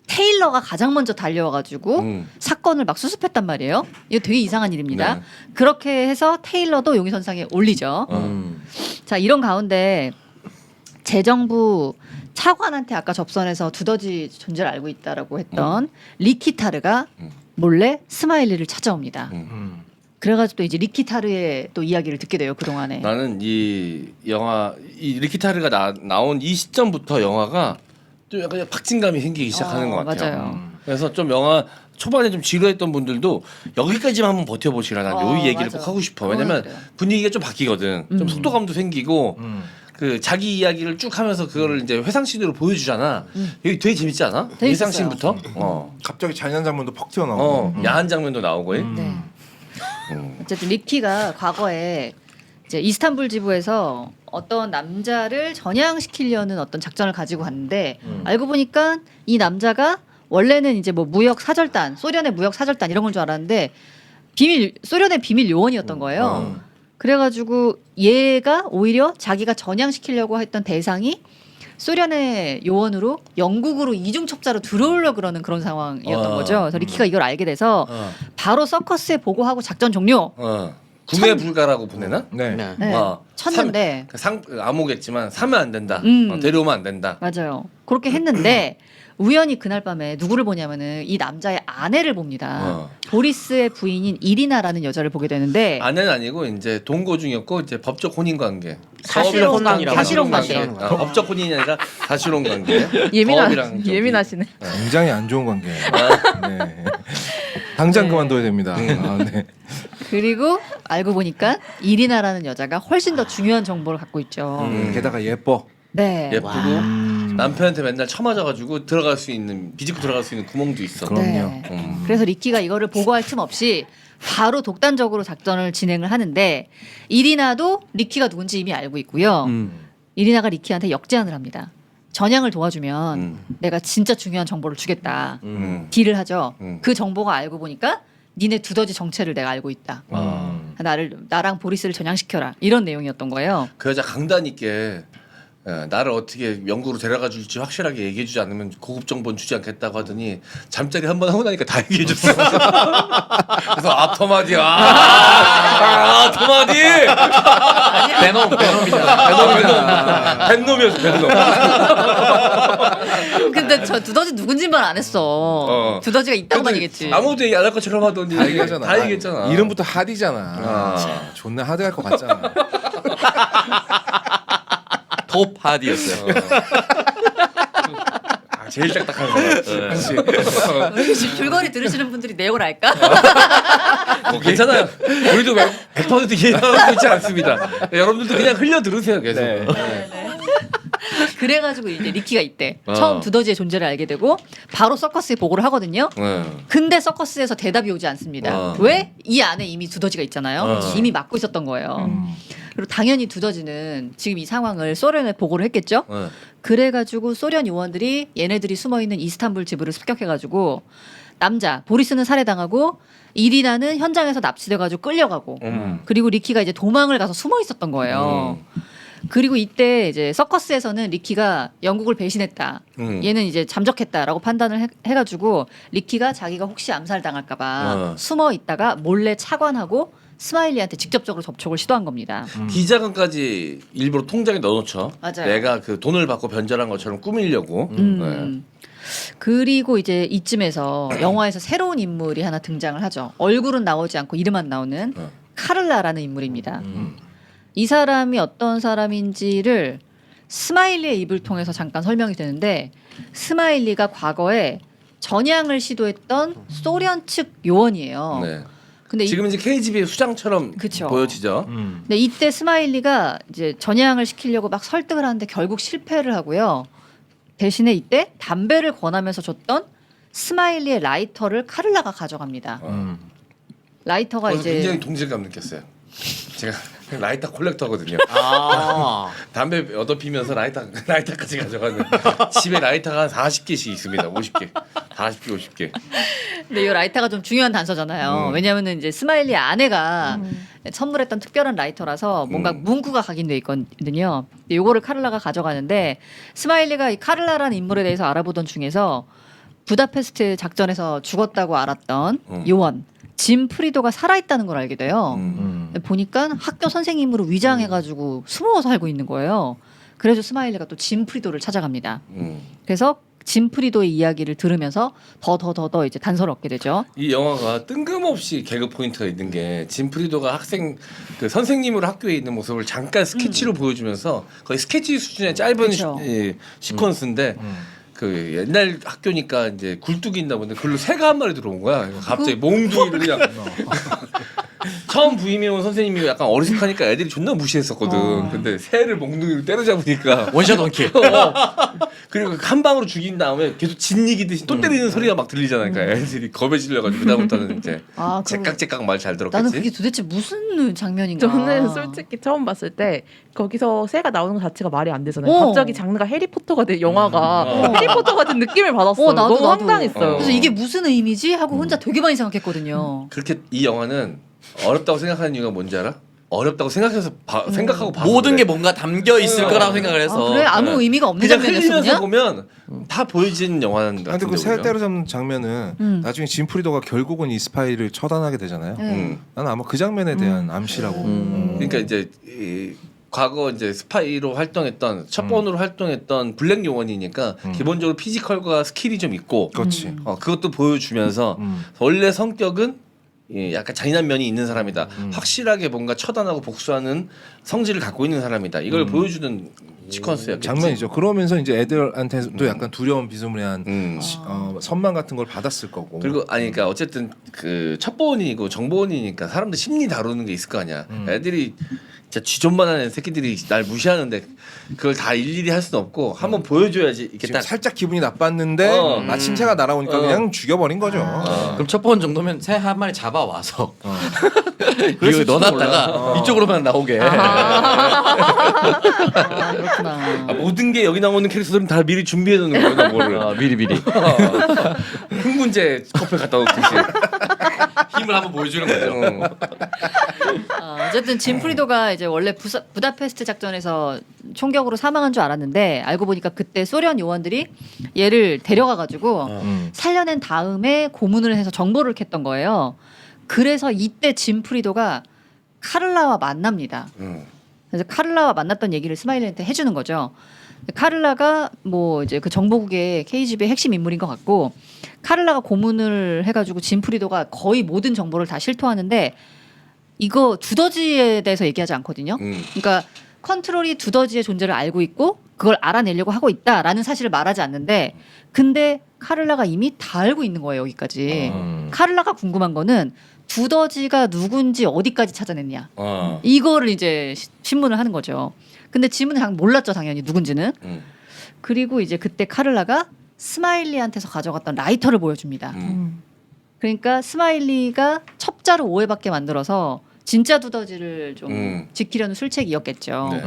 테일러가 가장 먼저 달려와가지고 사건을 막 수습했단 말이에요. 이거 되게 이상한 일입니다. 네. 그렇게 해서 테일러도 용의선상에 올리죠. 자 이런 가운데 재정부 차관한테 아까 접선해서 두더지 존재를 알고 있다라고 했던 리키타르가 몰래 스마일리를 찾아옵니다. 그래가지고 또 이제 리키타르의 또 이야기를 듣게 돼요 그 동안에. 나는 이 영화 이 리키타르가 나온 이 시점부터 영화가 좀 약간 박진감이 생기기 시작하는 것 같아요. 맞아요. 그래서 좀 영화 초반에 좀 지루했던 분들도 여기까지만 한번 버텨보시라. 난 요 얘기를 맞아. 꼭 하고 싶어. 왜냐면 그래요. 분위기가 좀 바뀌거든. 좀 속도감도 생기고 그 자기 이야기를 쭉 하면서 그거를 이제 회상씬으로 보여주잖아. 이게 되게 재밌지 않아? 재밌었어요. 회상씬부터. 갑자기 잔인한 장면도 퍽 튀어나오고. 야한 장면도 나오고. 네. 어쨌든 리키가 과거에 이제 이스탄불 지부에서 어떤 남자를 전향시키려는 어떤 작전을 가지고 갔는데 알고 보니까 이 남자가 원래는 이제 뭐 무역 사절단, 소련의 무역 사절단 이런 건 줄 알았는데 소련의 비밀 요원이었던 거예요. 그래가지고 얘가 오히려 자기가 전향시키려고 했던 대상이 소련의 요원으로 영국으로 이중첩자로 들어오려 그러는 그런 상황이었던 거죠. 그래서 리키가 이걸 알게 돼서 바로 서커스에 보고하고 작전 종료. 구매 불가라고 보내나? 네. 네. 쳤는데 암호겠지만 사면 안 된다. 데려오면 안 된다. 맞아요. 그렇게 했는데 우연히 그날 밤에 누구를 보냐면은 이 남자의 아내를 봅니다. 보리스의 부인인 이리나라는 여자를 보게 되는데 아내는 아니고 이제 동거 중이었고 이제 법적 혼인 관계. 사실혼 관계라고 사실혼 관계. 법적 혼인이 아니라 사실혼 관계. 법이랑 좀 예민하시네. 굉장히 안 좋은 관계예요. 네. 당장 그만둬야 됩니다. 네. 그리고 알고 보니까 이리나라는 여자가 훨씬 더 중요한 정보를 갖고 있죠. 게다가 예뻐. 네. 예쁘고 남편한테 맨날 처맞아가지고 들어갈 수 있는 비집고 들어갈 수 있는 구멍도 있어. 그럼요. 네. 그래서 리키가 이거를 보고할 틈 없이 바로 독단적으로 작전을 진행을 하는데 이리나도 리키가 누군지 이미 알고 있고요. 이리나가 리키한테 역제안을 합니다. 전향을 도와주면 내가 진짜 중요한 정보를 주겠다. 딜을 하죠. 그 정보가 알고 보니까 니네 두더지 정체를 내가 알고 있다. 나랑 보리스를 전향시켜라 이런 내용이었던 거예요. 그 여자 강단 있게 나를 어떻게 영국으로 데려가 줄지 확실하게 얘기해주지 않으면 고급 정보는 주지 않겠다고 하더니 잠자리 한 번 하고 나니까 다 얘기해줬어. 그래서 토마디 토마디 베놈이잖아. 뱃놈이었어 뱃놈. 근데 저 두더지 누군지 말 안 했어. 두더지가 있다고 다니겠지. 아무도 얘기 안 할 것처럼 하더니 다 얘기하잖아. 다 얘기했잖아. 이름부터 하디잖아. 존나 하드할 것 같잖아. 톱 하디였어요. 제일 딱딱한 사람. 줄거리 들으시는 분들이 내용을 알까? 괜찮아요. 우리도 100% 이해하고 있지 않습니다. 여러분들도 그냥 흘려 들으세요 계속. 그래가지고 이제 리키가 이때 어. 처음 두더지의 존재를 알게 되고 바로 서커스에 보고를 하거든요. 근데 서커스에서 대답이 오지 않습니다. 왜? 이 안에 이미 두더지가 있잖아요. 이미 맡고 있었던 거예요. 그리고 당연히 두더지는 지금 이 상황을 소련에 보고를 했겠죠. 그래가지고 소련 요원들이 얘네들이 숨어있는 이스탄불 지부를 습격해가지고 남자 보리스는 살해당하고 이리나는 현장에서 납치돼가지고 끌려가고 그리고 리키가 이제 도망을 가서 숨어 있었던 거예요. 그리고 이때 이제 서커스에서는 리키가 영국을 배신했다. 얘는 이제 잠적했다라고 판단을 해가지고 리키가 자기가 혹시 암살당할까봐 숨어 있다가 몰래 차관하고 스마일리한테 직접적으로 접촉을 시도한 겁니다. 비자금까지 일부러 통장에 넣어놓죠. 맞아요. 내가 그 돈을 받고 변절한 것처럼 꾸미려고. 그리고 이제 이쯤에서 영화에서 새로운 인물이 하나 등장을 하죠. 얼굴은 나오지 않고 이름만 나오는 카를라라는 인물입니다. 이 사람이 어떤 사람인지를 스마일리의 입을 통해서 잠깐 설명이 되는데 스마일리가 과거에 전향을 시도했던 소련 측 요원이에요. 네. 근데 지금 이제 KGB의 수장처럼 그쵸. 보여지죠. 근데 이때 스마일리가 이제 전향을 시키려고 막 설득을 하는데 결국 실패를 하고요. 대신에 이때 담배를 권하면서 줬던 스마일리의 라이터를 카를라가 가져갑니다. 라이터가 그래서 이제 굉장히 동질감 느꼈어요. 제가 라이터 콜렉터거든요. 아. 담배 얻어피면서 라이터까지 가져가는 집에 라이터가 한 40개씩 있습니다. 50개, 40개, 50개. 근데 이 라이터가 좀 중요한 단서잖아요. 왜냐하면은 이제 스마일리 아내가 선물했던 특별한 라이터라서 뭔가 문구가 각인돼 있거든요. 근데 요거를 카를라가 가져가는데 스마일리가 이 카를라라는 인물에 대해서 알아보던 중에서 부다페스트 작전에서 죽었다고 알았던 요원 짐 프리도가 살아있다는 걸 알게 돼요. 보니까 학교 선생님으로 위장해가지고 숨어 살고 있는 거예요. 그래서 스마일리가 또 짐 프리도를 찾아갑니다. 그래서 짐 프리도의 이야기를 들으면서 더 이제 단서를 얻게 되죠. 이 영화가 뜬금없이 개그 포인트가 있는 게 짐 프리도가 그 선생님으로 학교에 있는 모습을 잠깐 스케치로 보여주면서 거의 스케치 수준의 짧은 그쵸. 시퀀스인데 그 옛날 학교니까 이제 굴뚝이 있나 본데 글로 새가 한 마리 들어온 거야. 갑자기 몽둥이를 그냥 처음 부임해 온 선생님이 약간 어리숙하니까 애들이 존나 무시했었거든. 근데 새를 몽둥이로 때려잡으니까 원샷 원킬. 그리고 한 방으로 죽인 다음에 계속 진이기듯이 또 때리는 소리가 막 들리잖아. 그러니까 애들이 겁에 질려가지고 그다음부터는 이제 아, 그럼 째깍째깍 말 잘 들었겠지. 나는 그게 도대체 무슨 장면인가? 저는 솔직히 처음 봤을 때 거기서 새가 나오는 것 자체가 말이 안 되잖아요. 어. 갑자기 장르가 해리포터가 된 영화가 해리포터 같은 느낌을 받았어요. 너무 황당했어요. 그래서 이게 무슨 의미지 하고 혼자 되게 많이 생각했거든요. 그렇게 이 영화는 어렵다고 생각하는 이유가 뭔지 알아? 어렵다고 생각해서 생각하고 봐서 모든 그래. 게 뭔가 담겨 있을 거라고 생각을 해서. 아, 그래 아무 의미가 없는 그냥 장면이었어 흘리면서 그냥? 보면 다 보여지는 영화는 근데 그 새 때려잡는 장면은 나중에 짐 프리도가 결국은 이 스파이를 처단하게 되잖아요. 나는 아마 그 장면에 대한 암시라고. 그러니까 이제 과거 이제 스파이로 활동했던 첫 번으로 활동했던 블랙 요원이니까 기본적으로 피지컬과 스킬이 좀 있고 그렇지. 그것도 보여주면서 원래 성격은 약간 잔인한 면이 있는 사람이다. 확실하게 뭔가 처단하고 복수하는 성질을 갖고 있는 사람이다. 이걸 보여주는 시퀀스였겠지. 장면이죠. 그러면서 이제 애들한테도 약간 두려움 비스무리한 선망 같은 걸 받았을 거고. 그리고 아니 그러니까 어쨌든 그 첩보원이고 정보원이니까 사람들 심리 다루는 게 있을 거 아니야. 애들이 진짜 쥐존만한 새끼들이 날 무시하는데 그걸 다 일일이 할 수는 없고 한번 보여줘야지 이렇게 지금 딱 살짝 기분이 나빴는데 마침 새가 날아오니까 그냥 죽여버린 거죠. 그럼 첫 번 정도면 새 한 마리 잡아 와서 이거 그랬을지도 넣어놨다가 이쪽으로만 나오게. 아, 그렇구나. 모든 게 여기 나오는 캐릭터들은 다 미리 준비해 놓는 거야. 뭐를 미리. 흥분제 커플 갖다 놓듯이. 힘을 한번 보여주는 거죠. 어쨌든 짐 프리도가 이제 원래 부다페스트 작전에서 총격으로 사망한 줄 알았는데 알고 보니까 그때 소련 요원들이 얘를 데려가가지고 살려낸 다음에 고문을 해서 정보를 캤던 거예요. 그래서 이때 짐 프리도가 카를라와 만납니다. 그래서 카를라와 만났던 얘기를 스마일리한테 해주는 거죠. 카를라가 뭐 이제 그 정보국의 KGB의 핵심 인물인 것 같고 카를라가 고문을 해가지고 짐 프리도가 거의 모든 정보를 다 실토하는데 이거 두더지에 대해서 얘기하지 않거든요. 그러니까 컨트롤이 두더지의 존재를 알고 있고 그걸 알아내려고 하고 있다라는 사실을 말하지 않는데 근데 카를라가 이미 다 알고 있는 거예요 여기까지. 카를라가 궁금한 거는 두더지가 누군지 어디까지 찾아냈냐. 이거를 이제 신문을 하는 거죠. 근데 짐은 몰랐죠 당연히 누군지는. 그리고 이제 그때 카를라가 스마일리한테서 가져갔던 라이터를 보여줍니다. 그러니까 스마일리가 첩자로 오해받게 만들어서 진짜 두더지를 좀 지키려는 술책이었겠죠. 네.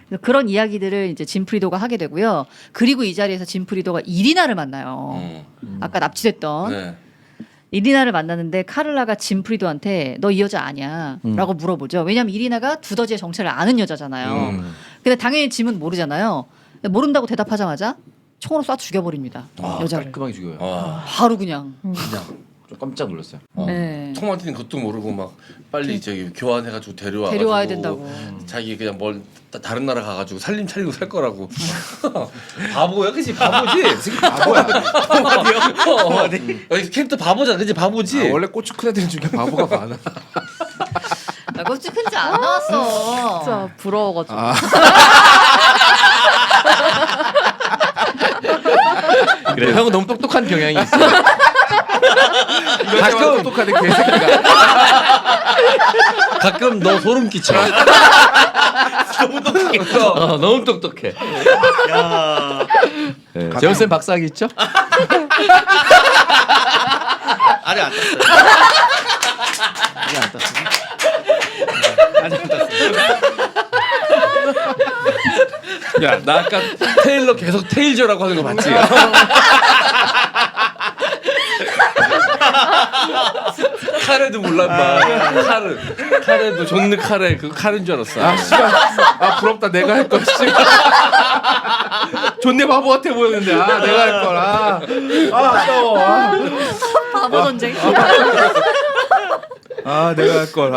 그래서 그런 이야기들을 이제 짐 프리도가 하게 되고요. 그리고 이 자리에서 짐 프리도가 이리나를 만나요. 아까 납치됐던 네. 이리나를 만나는데 카를라가 짐 프리도한테 너 이 여자 아냐? 라고 물어보죠. 왜냐하면 이리나가 두더지의 정체를 아는 여자잖아요. 근데 당연히 짐은 모르잖아요. 모른다고 대답하자마자 총으로 쏴 죽여버립니다. 여자를. 깔끔하게 죽여요. 바로 그냥. 좀 깜짝 놀랐어요. 네. 총 맞는 것도 모르고 막 빨리 저기 교환해가지고 데려와야 된다고. 자기 그냥 뭘 다른 나라 가가지고 살림 차리고 살 거라고. 바보야, 그치? 바보지? 바보야. 캐릭터 바보잖아, 그치? 바보지? 원래 고추 큰 애들 중에 바보가 많아. 꽃이 큰지 안 나왔어. 진짜 부러워가지고. 그래 형은 너무 똑똑한 경향이 있어. 가끔 똑똑하네 개새끼가. 가끔 너 소름 끼쳐. 너무 똑똑해. 너무 똑똑해. 야. 네. 재원 쌤 박사학위 있죠? 아직 안 떴어요. 야, 나 아까 테일러 계속 테일저라고 하는 거 봤지? 카레도 몰랐다. 카레도 존느 카레 그 카레인 줄 알았어. 아 씨발. 아 부럽다 내가 할 걸. 존내 바보 같아 보였는데 아 내가 할 걸. 아 아까워. 바보 전쟁. 아 내가 할 걸.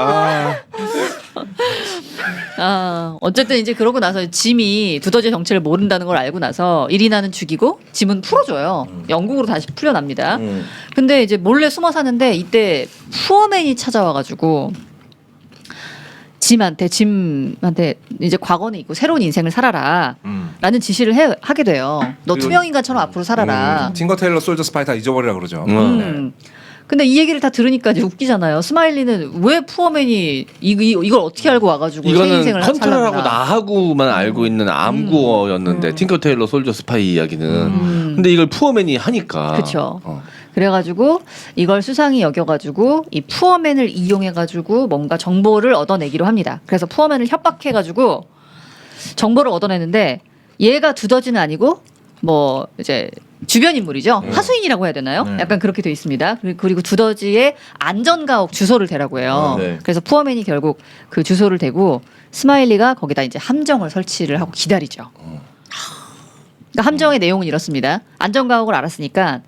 어쨌든 이제 그러고 나서 짐이 두더지의 정체를 모른다는 걸 알고 나서 이리나는 죽이고 짐은 풀어줘요. 영국으로 다시 풀려납니다. 근데 이제 몰래 숨어 사는데 이때 푸어맨이 찾아와가지고 짐한테 이제 과거는 있고 새로운 인생을 살아라 라는 지시를 하게 돼요. 너 투명인간처럼 앞으로 살아라. 팅거 테일러 솔저 스파이 다 잊어버리라 그러죠. 근데 이 얘기를 다 들으니까 이제 웃기잖아요. 스마일리는 왜 푸어맨이 이걸 어떻게 알고 와가지고 새 이거는 인생을 컨트롤하고 살았나. 나하고만 알고 있는 암구어였는데 팅커 테일러 솔저 스파이 이야기는. 근데 이걸 푸어맨이 하니까. 그렇죠. 그래가지고 이걸 수상히 여겨가지고 이 푸어맨을 이용해가지고 뭔가 정보를 얻어내기로 합니다. 그래서 푸어맨을 협박해가지고 정보를 얻어내는데 얘가 두더지는 아니고 뭐 이제 주변 인물이죠. 하수인이라고 해야 되나요? 약간 그렇게 돼 있습니다. 그리고 두더지의 안전가옥 주소를 대라고 해요. 네. 그래서 푸어맨이 결국 그 주소를 대고 스마일리가 거기다 이제 함정을 설치를 하고 기다리죠. 그러니까 함정의 내용은 이렇습니다. 안전가옥을 알았으니까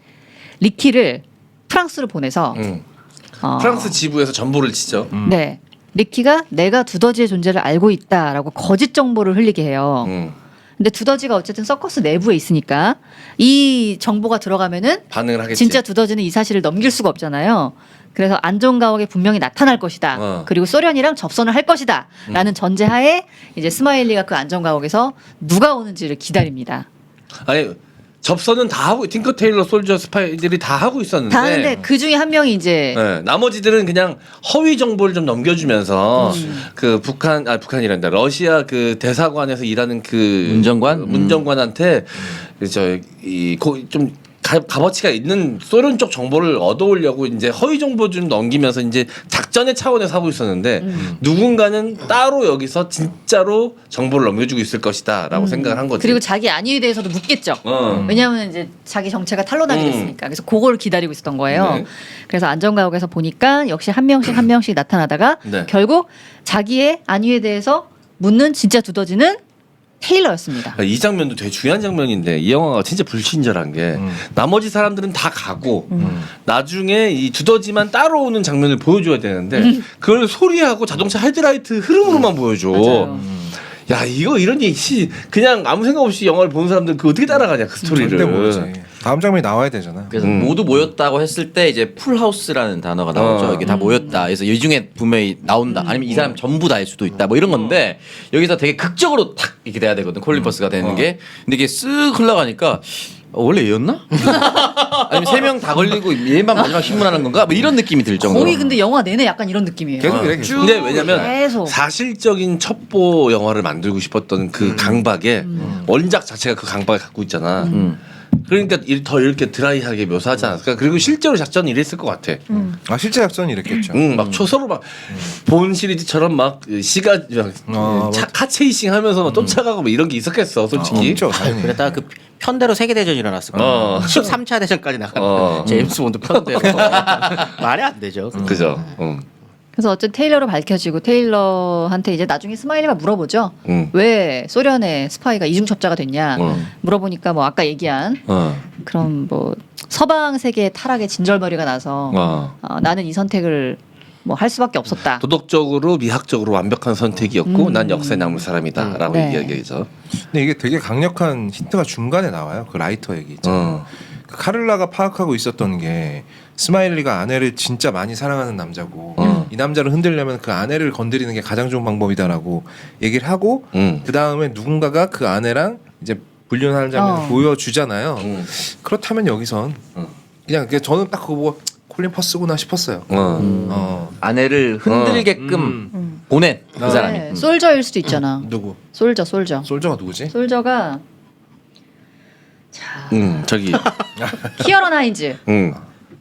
리키를 프랑스로 보내서 프랑스 지부에서 전보를 치죠. 네. 리키가 내가 두더지의 존재를 알고 있다라고 거짓 정보를 흘리게 해요. 근데 두더지가 어쨌든 서커스 내부에 있으니까 이 정보가 들어가면은 반응을 하겠지. 진짜 두더지는 이 사실을 넘길 수가 없잖아요. 그래서 안전가옥에 분명히 나타날 것이다. 그리고 소련이랑 접선을 할 것이다. 라는 전제하에 이제 스마일리가 그 안전가옥에서 누가 오는지를 기다립니다. 아니 접선은 다 하고 팅커 테일러 솔저 스파이들이 다 하고 있었는데. 다 하는데 그 중에 한 명이 이제 네, 나머지들은 그냥 허위 정보를 좀 넘겨주면서 그 북한이란다 러시아 그 대사관에서 일하는 그 문정관? 문정관한테 좀 값어치가 있는 소련 쪽 정보를 얻어오려고 이제 허위 정보 좀 넘기면서 이제 작전의 차원에서 하고 있었는데 누군가는 따로 여기서 진짜로 정보를 넘겨주고 있을 것이다라고 생각을 한 거지. 그리고 자기 안위에 대해서도 묻겠죠. 왜냐하면 이제 자기 정체가 탄로나게 됐으니까. 그래서 그걸 기다리고 있었던 거예요. 네. 그래서 안전가옥에서 보니까 역시 한 명씩 나타나다가 네. 결국 자기의 안위에 대해서 묻는 진짜 두더지는 테일러였습니다. 이 장면도 되게 중요한 장면인데 이 영화가 진짜 불친절한 게 나머지 사람들은 다 가고 나중에 이 두더지만 따라오는 장면을 보여줘야 되는데 그걸 소리하고 자동차 헤드라이트 흐름으로만 보여줘. 맞아요. 야 이거 이런 얘기 그냥 아무 생각 없이 영화를 보는 사람들 그 어떻게 따라가냐 그 스토리를. 절대 모르지. 다음 장면이 나와야 되잖아. 그래서 모두 모였다고 했을 때 이제 풀하우스라는 단어가 나오죠. 이게 다 모였다. 그래서 이 중에 분명히 나온다. 아니면 이 사람 전부 다일 수도 있다. 뭐 이런 건데 여기서 되게 극적으로 탁 이렇게 돼야 되거든. 콜린 퍼스가 되는 게. 근데 이게 쓱 흘러가니까 원래 얘였나? 아니면 3명 다 걸리고 얘만 마지막 신문하는 건가? 뭐 이런 느낌이 들 정도로. 거의 근데 영화 내내 약간 이런 느낌이에요. 계속 이래 계속. 근데 왜냐면 계속. 사실적인 첩보 영화를 만들고 싶었던 그 강박에 원작 자체가 그 강박을 갖고 있잖아. 그러니까 더 이렇게 드라이하게 묘사하지 않았을까. 그리고 실제로 작전이 이랬을 것 같아. 아 실제 작전이 이랬겠죠. 막 서로 막 본 시리즈처럼 막 맞아. 카체이싱 하면서 막 쫓아가고 뭐 이런 게 있었겠어 솔직히. 없죠, 당연히. 그랬다가 그 편대로 세계대전이 일어났을 거예요. 13차 대전까지 나간 제임스 본드 편대로. 말이 안 되죠. 그죠. 그래서 어쨌든 테일러로 밝혀지고 테일러한테 이제 나중에 스마일리가 물어보죠. 왜 소련의 스파이가 이중첩자가 됐냐 물어보니까 뭐 아까 얘기한 그런 뭐 서방 세계의 타락에 진절머리가 나서 나는 이 선택을 뭐 할 수밖에 없었다. 도덕적으로 미학적으로 완벽한 선택이었고 난 역사에 남을 사람이다라고 네. 얘기하죠. 근데 이게 되게 강력한 힌트가 중간에 나와요. 그 라이터 얘기 있잖아요. 그 카를라가 파악하고 있었던 게 스마일리가 아내를 진짜 많이 사랑하는 남자고 이 남자를 흔들려면 그 아내를 건드리는 게 가장 좋은 방법이다라고 얘기를 하고 그 다음에 누군가가 그 아내랑 이제 불륜하는 장면을 보여주잖아요. 그렇다면 여기선 그냥 저는 딱 그거 보고 콜린 퍼스구나 싶었어요. 아내를 흔들게끔 보낸 그 사람이. 네, 솔저일 수도 있잖아. 누구? 솔저. 솔저가 누구지? 솔저가 저기 키어런 하인즈.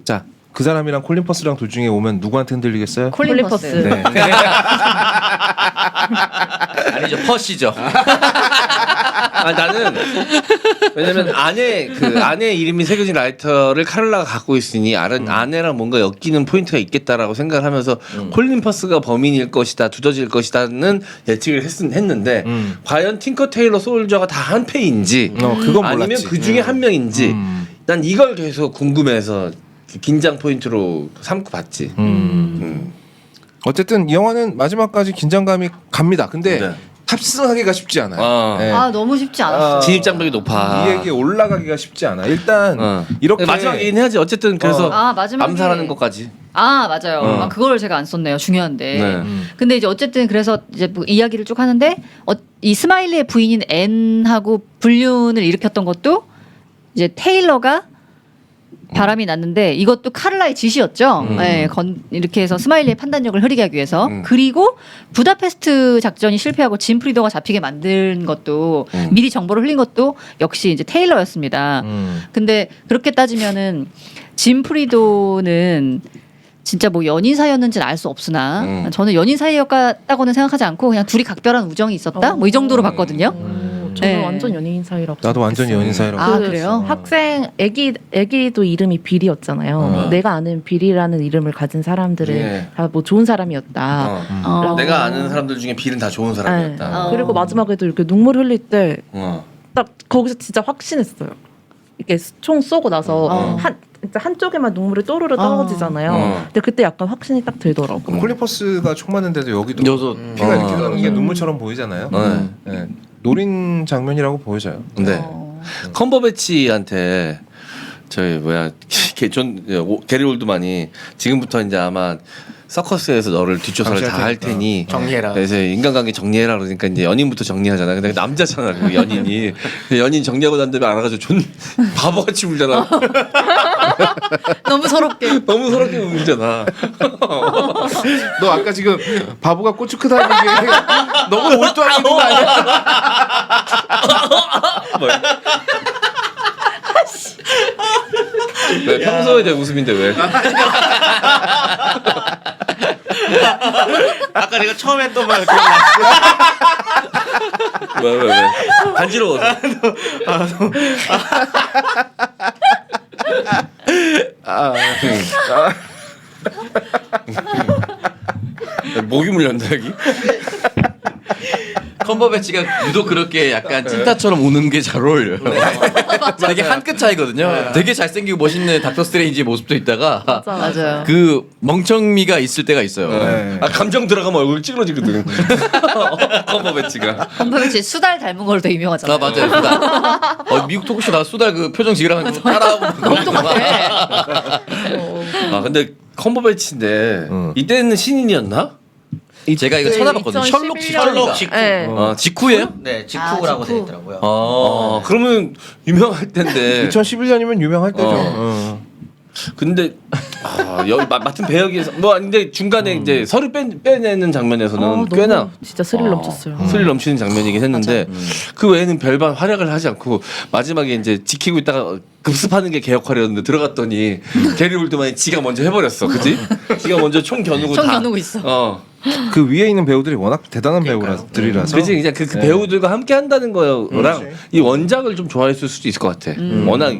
자, 그 사람이랑 콜린 퍼스랑 둘 중에 오면 누구한테 흔들리겠어요? 콜린 퍼스. 네. 아니죠. 퍼시죠. 나는 왜냐면 아내 이름이 새겨진 라이터를 카를라가 갖고 있으니 아내랑 뭔가 엮이는 포인트가 있겠다라고 생각을 하면서 콜린 퍼스가 범인일 것이다, 두더지일 것이다는 예측을 했는데 과연 팅커 테일러 솔저가 다 한패인지 그건 아니면 몰랐지. 그 중에 한 명인지 난 이걸 계속 궁금해서 긴장 포인트로 삼고 봤지. 어쨌든 이 영화는 마지막까지 긴장감이 갑니다. 근데 네. 탑승하기가 쉽지 않아요. 네. 너무 쉽지 않았어. 진입 장벽이 높아. 이 얘기에 올라가기가 쉽지 않아. 일단 이렇게 마지막 얘기는 해야지. 어쨌든 그래서 마지막에 암살하는 것까지. 맞아요. 그걸 제가 안 썼네요. 중요한데. 네. 근데 이제 어쨌든 그래서 이제 뭐 이야기를 쭉 하는데 이 스마일리의 부인인 앤하고 불륜을 일으켰던 것도 이제 테일러가 바람이 났는데 이것도 카를라의 지시였죠. 네, 이렇게 해서 스마일리의 판단력을 흐리게 하기 위해서. 그리고 부다페스트 작전이 실패하고 짐 프리도가 잡히게 만든 것도 미리 정보를 흘린 것도 역시 이제 테일러였습니다. 근데 그렇게 따지면은 짐 프리도는 진짜 뭐 연인 사이였는지는 알 수 없으나 저는 연인 사이였다고는 생각하지 않고 그냥 둘이 각별한 우정이 있었다. 뭐 이 정도로 봤거든요. 저는 네. 완전 연예인 사이라고. 나도 완전히 연인 사이라고. 그래요? 학생 애기도 이름이 빌이었잖아요. 내가 아는 빌이라는 이름을 가진 사람들은 예. 다 뭐 좋은 사람이었다. 라고. 내가 아는 사람들 중에 빌은 다 좋은 사람이었다. 네. 그리고 마지막에도 이렇게 눈물 흘릴 때 딱 어. 거기서 진짜 확신했어요. 이렇게 총 쏘고 나서 진짜 한쪽에만 눈물이 또르르 떨어지잖아요. 근데 그때 약간 확신이 딱 들더라고요. 콜린 퍼스가 총 맞는데도 여기도 여기서 피가 이렇게 나는 게 눈물처럼 보이잖아요. 네. 노린 장면이라고 보여져요. 네. 컴버배치한테 저희 게리 올드만이 지금부터 이제 아마 서커스에서 너를 뒷조사를 다 할 테니 정리해라. 그래서 인간관계 정리해라 그러니까 이제 연인부터 정리하잖아. 근데 남자잖아 그 연인이. 연인 정리하고 난 다음에 알아가지고 존 바보같이 울잖아. 너무 서럽게. 너무 서럽게 울잖아. 너 아까 지금 바보가 고추 크다는 게 너무 몰두하고 있는 거 아니야? 왜 평소에 대한 웃음인데 왜? 아까 내가 처음 했던 말 기억나. 왜? 간지러워서. 목이 물렸나 여기? 컴버배치가 유독 그렇게 약간 찐따처럼 우는 게 잘 어울려요. 되게 한 끗 차이거든요. 되게 잘생기고 멋있는 닥터 스트레인지의 모습도 있다가 맞아요. 그 멍청미가 있을 때가 있어요. 네. 아 감정 들어가면 얼굴 찌그러지거든. 컴버배치가. 건방지 수달 닮은 걸로 되게 유명하잖아요. 아 맞아요. 수달. 미국 토크쇼 나 수달 그 표정 지그라면 따라하고 너무 똑같아. 아 근데 컴버배치인데 이때는 신인이었나? 제가 이거 찾아봤거든요. 셜록 2011년. 셜록 직후. 네. 직후예요? 네, 직후라고 직후. 돼 있더라고요. 그러면 유명할 텐데. 2011년이면 유명할 때죠. 근데 여기 맡은 배역에서 뭐 근데 중간에 이제 서류 빼내는 장면에서는 너무 꽤나 진짜 스릴 넘쳤어요. 스릴 넘치는 장면이긴 했는데 그 외에는 별반 활약을 하지 않고 마지막에 이제 지키고 있다가 급습하는 게 개 역할이었는데 들어갔더니 게리 올드만이 지가 먼저 해버렸어, 그지? 지가 먼저 총 겨누고 총 다. 겨누고 있어. 그 위에 있는 배우들이 워낙 대단한 배우들이라서. 그지 그냥 그 배우들과 함께 한다는 거랑 이 원작을 좀 좋아했을 수도 있을 것 같아. 워낙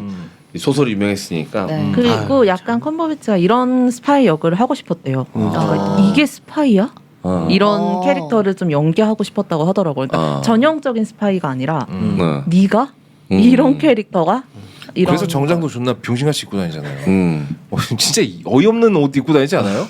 소설이 유명했으니까. 네. 그리고 약간 컴버배치가 이런 스파이 역을 하고 싶었대요. 그러니까 이게 스파이야? 이런 캐릭터를 좀 연기하고 싶었다고 하더라고요. 그러니까 전형적인 스파이가 아니라 네가 이런 캐릭터가 이런 그래서 정장도 존나 병신같이 입고 다니잖아요. 진짜 어이없는 옷 입고 다니지 않아요?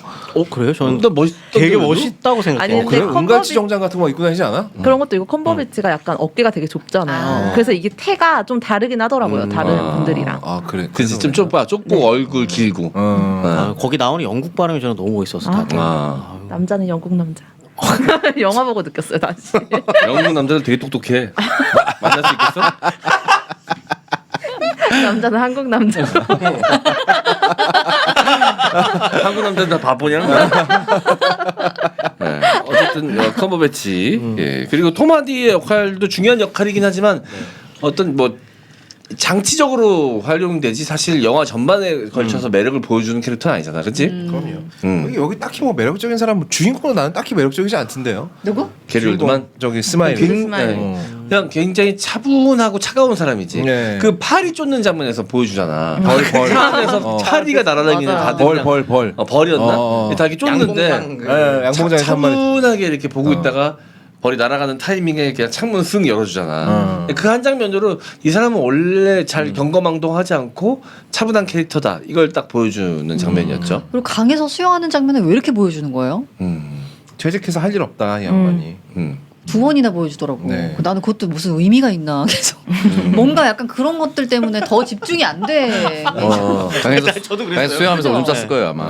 그래요? 저는 네. 되게 멋있다고 생각해요. 아니, 근데 그래? 은갈치 정장 같은 거 입고 다니지 않아? 그런 것도 있고 컴버배치가 약간 어깨가 되게 좁잖아요. 그래서 이게 태가 좀 다르긴 하더라고요. 다른 분들이랑. 아 그래. 그지 좀 좁고 얼굴 길고. 거기 나오는 영국 발음이 저는 너무 멋있어서 다들. 남자는 영국 남자. 영화 보고 느꼈어요 다시. 영국 남자들 되게 똑똑해. 만날 수 있겠어? 남자는 한국 남자. 한국 남자들 다 바보냐? 네. 어쨌든 컴버배치. 예. 그리고 톰 하디의 역할도 중요한 역할이긴 하지만 어떤 뭐 장치적으로 활용되지 사실 영화 전반에 걸쳐서 매력을 보여주는 캐릭터는 아니잖아, 그렇지? 그럼요. 여기 딱히 뭐 매력적인 사람 주인공은 나는 딱히 매력적이지 않던데요. 누구? 게리 올드만. 저기 스마일. 그냥 굉장히 차분하고 차가운 사람이지. 네. 그 파리 쫓는 장면에서 보여주잖아. 벌. 차 안에서 파리가 날아다니는 맞아. 다들 그냥 벌. 벌이었나? 다 이렇게 쫓는데 양봉장 네, 양봉장에서 한 마리. 차분하게 이렇게 보고 있다가 벌이 날아가는 타이밍에 그냥 창문 쓱 열어주잖아. 그 한 장면으로 이 사람은 원래 잘 경거망동하지 않고 차분한 캐릭터다. 이걸 딱 보여주는 장면이었죠. 그리고 강에서 수영하는 장면을 왜 이렇게 보여주는 거예요? 퇴직해서 할 일 없다 이 양반이. 두 번이나 보여주더라고. 네. 나는 그것도 무슨 의미가 있나 계속. 뭔가 약간 그런 것들 때문에 더 집중이 안 돼. 강에서 수영하면서 오줌 쌌을 거예요 아마.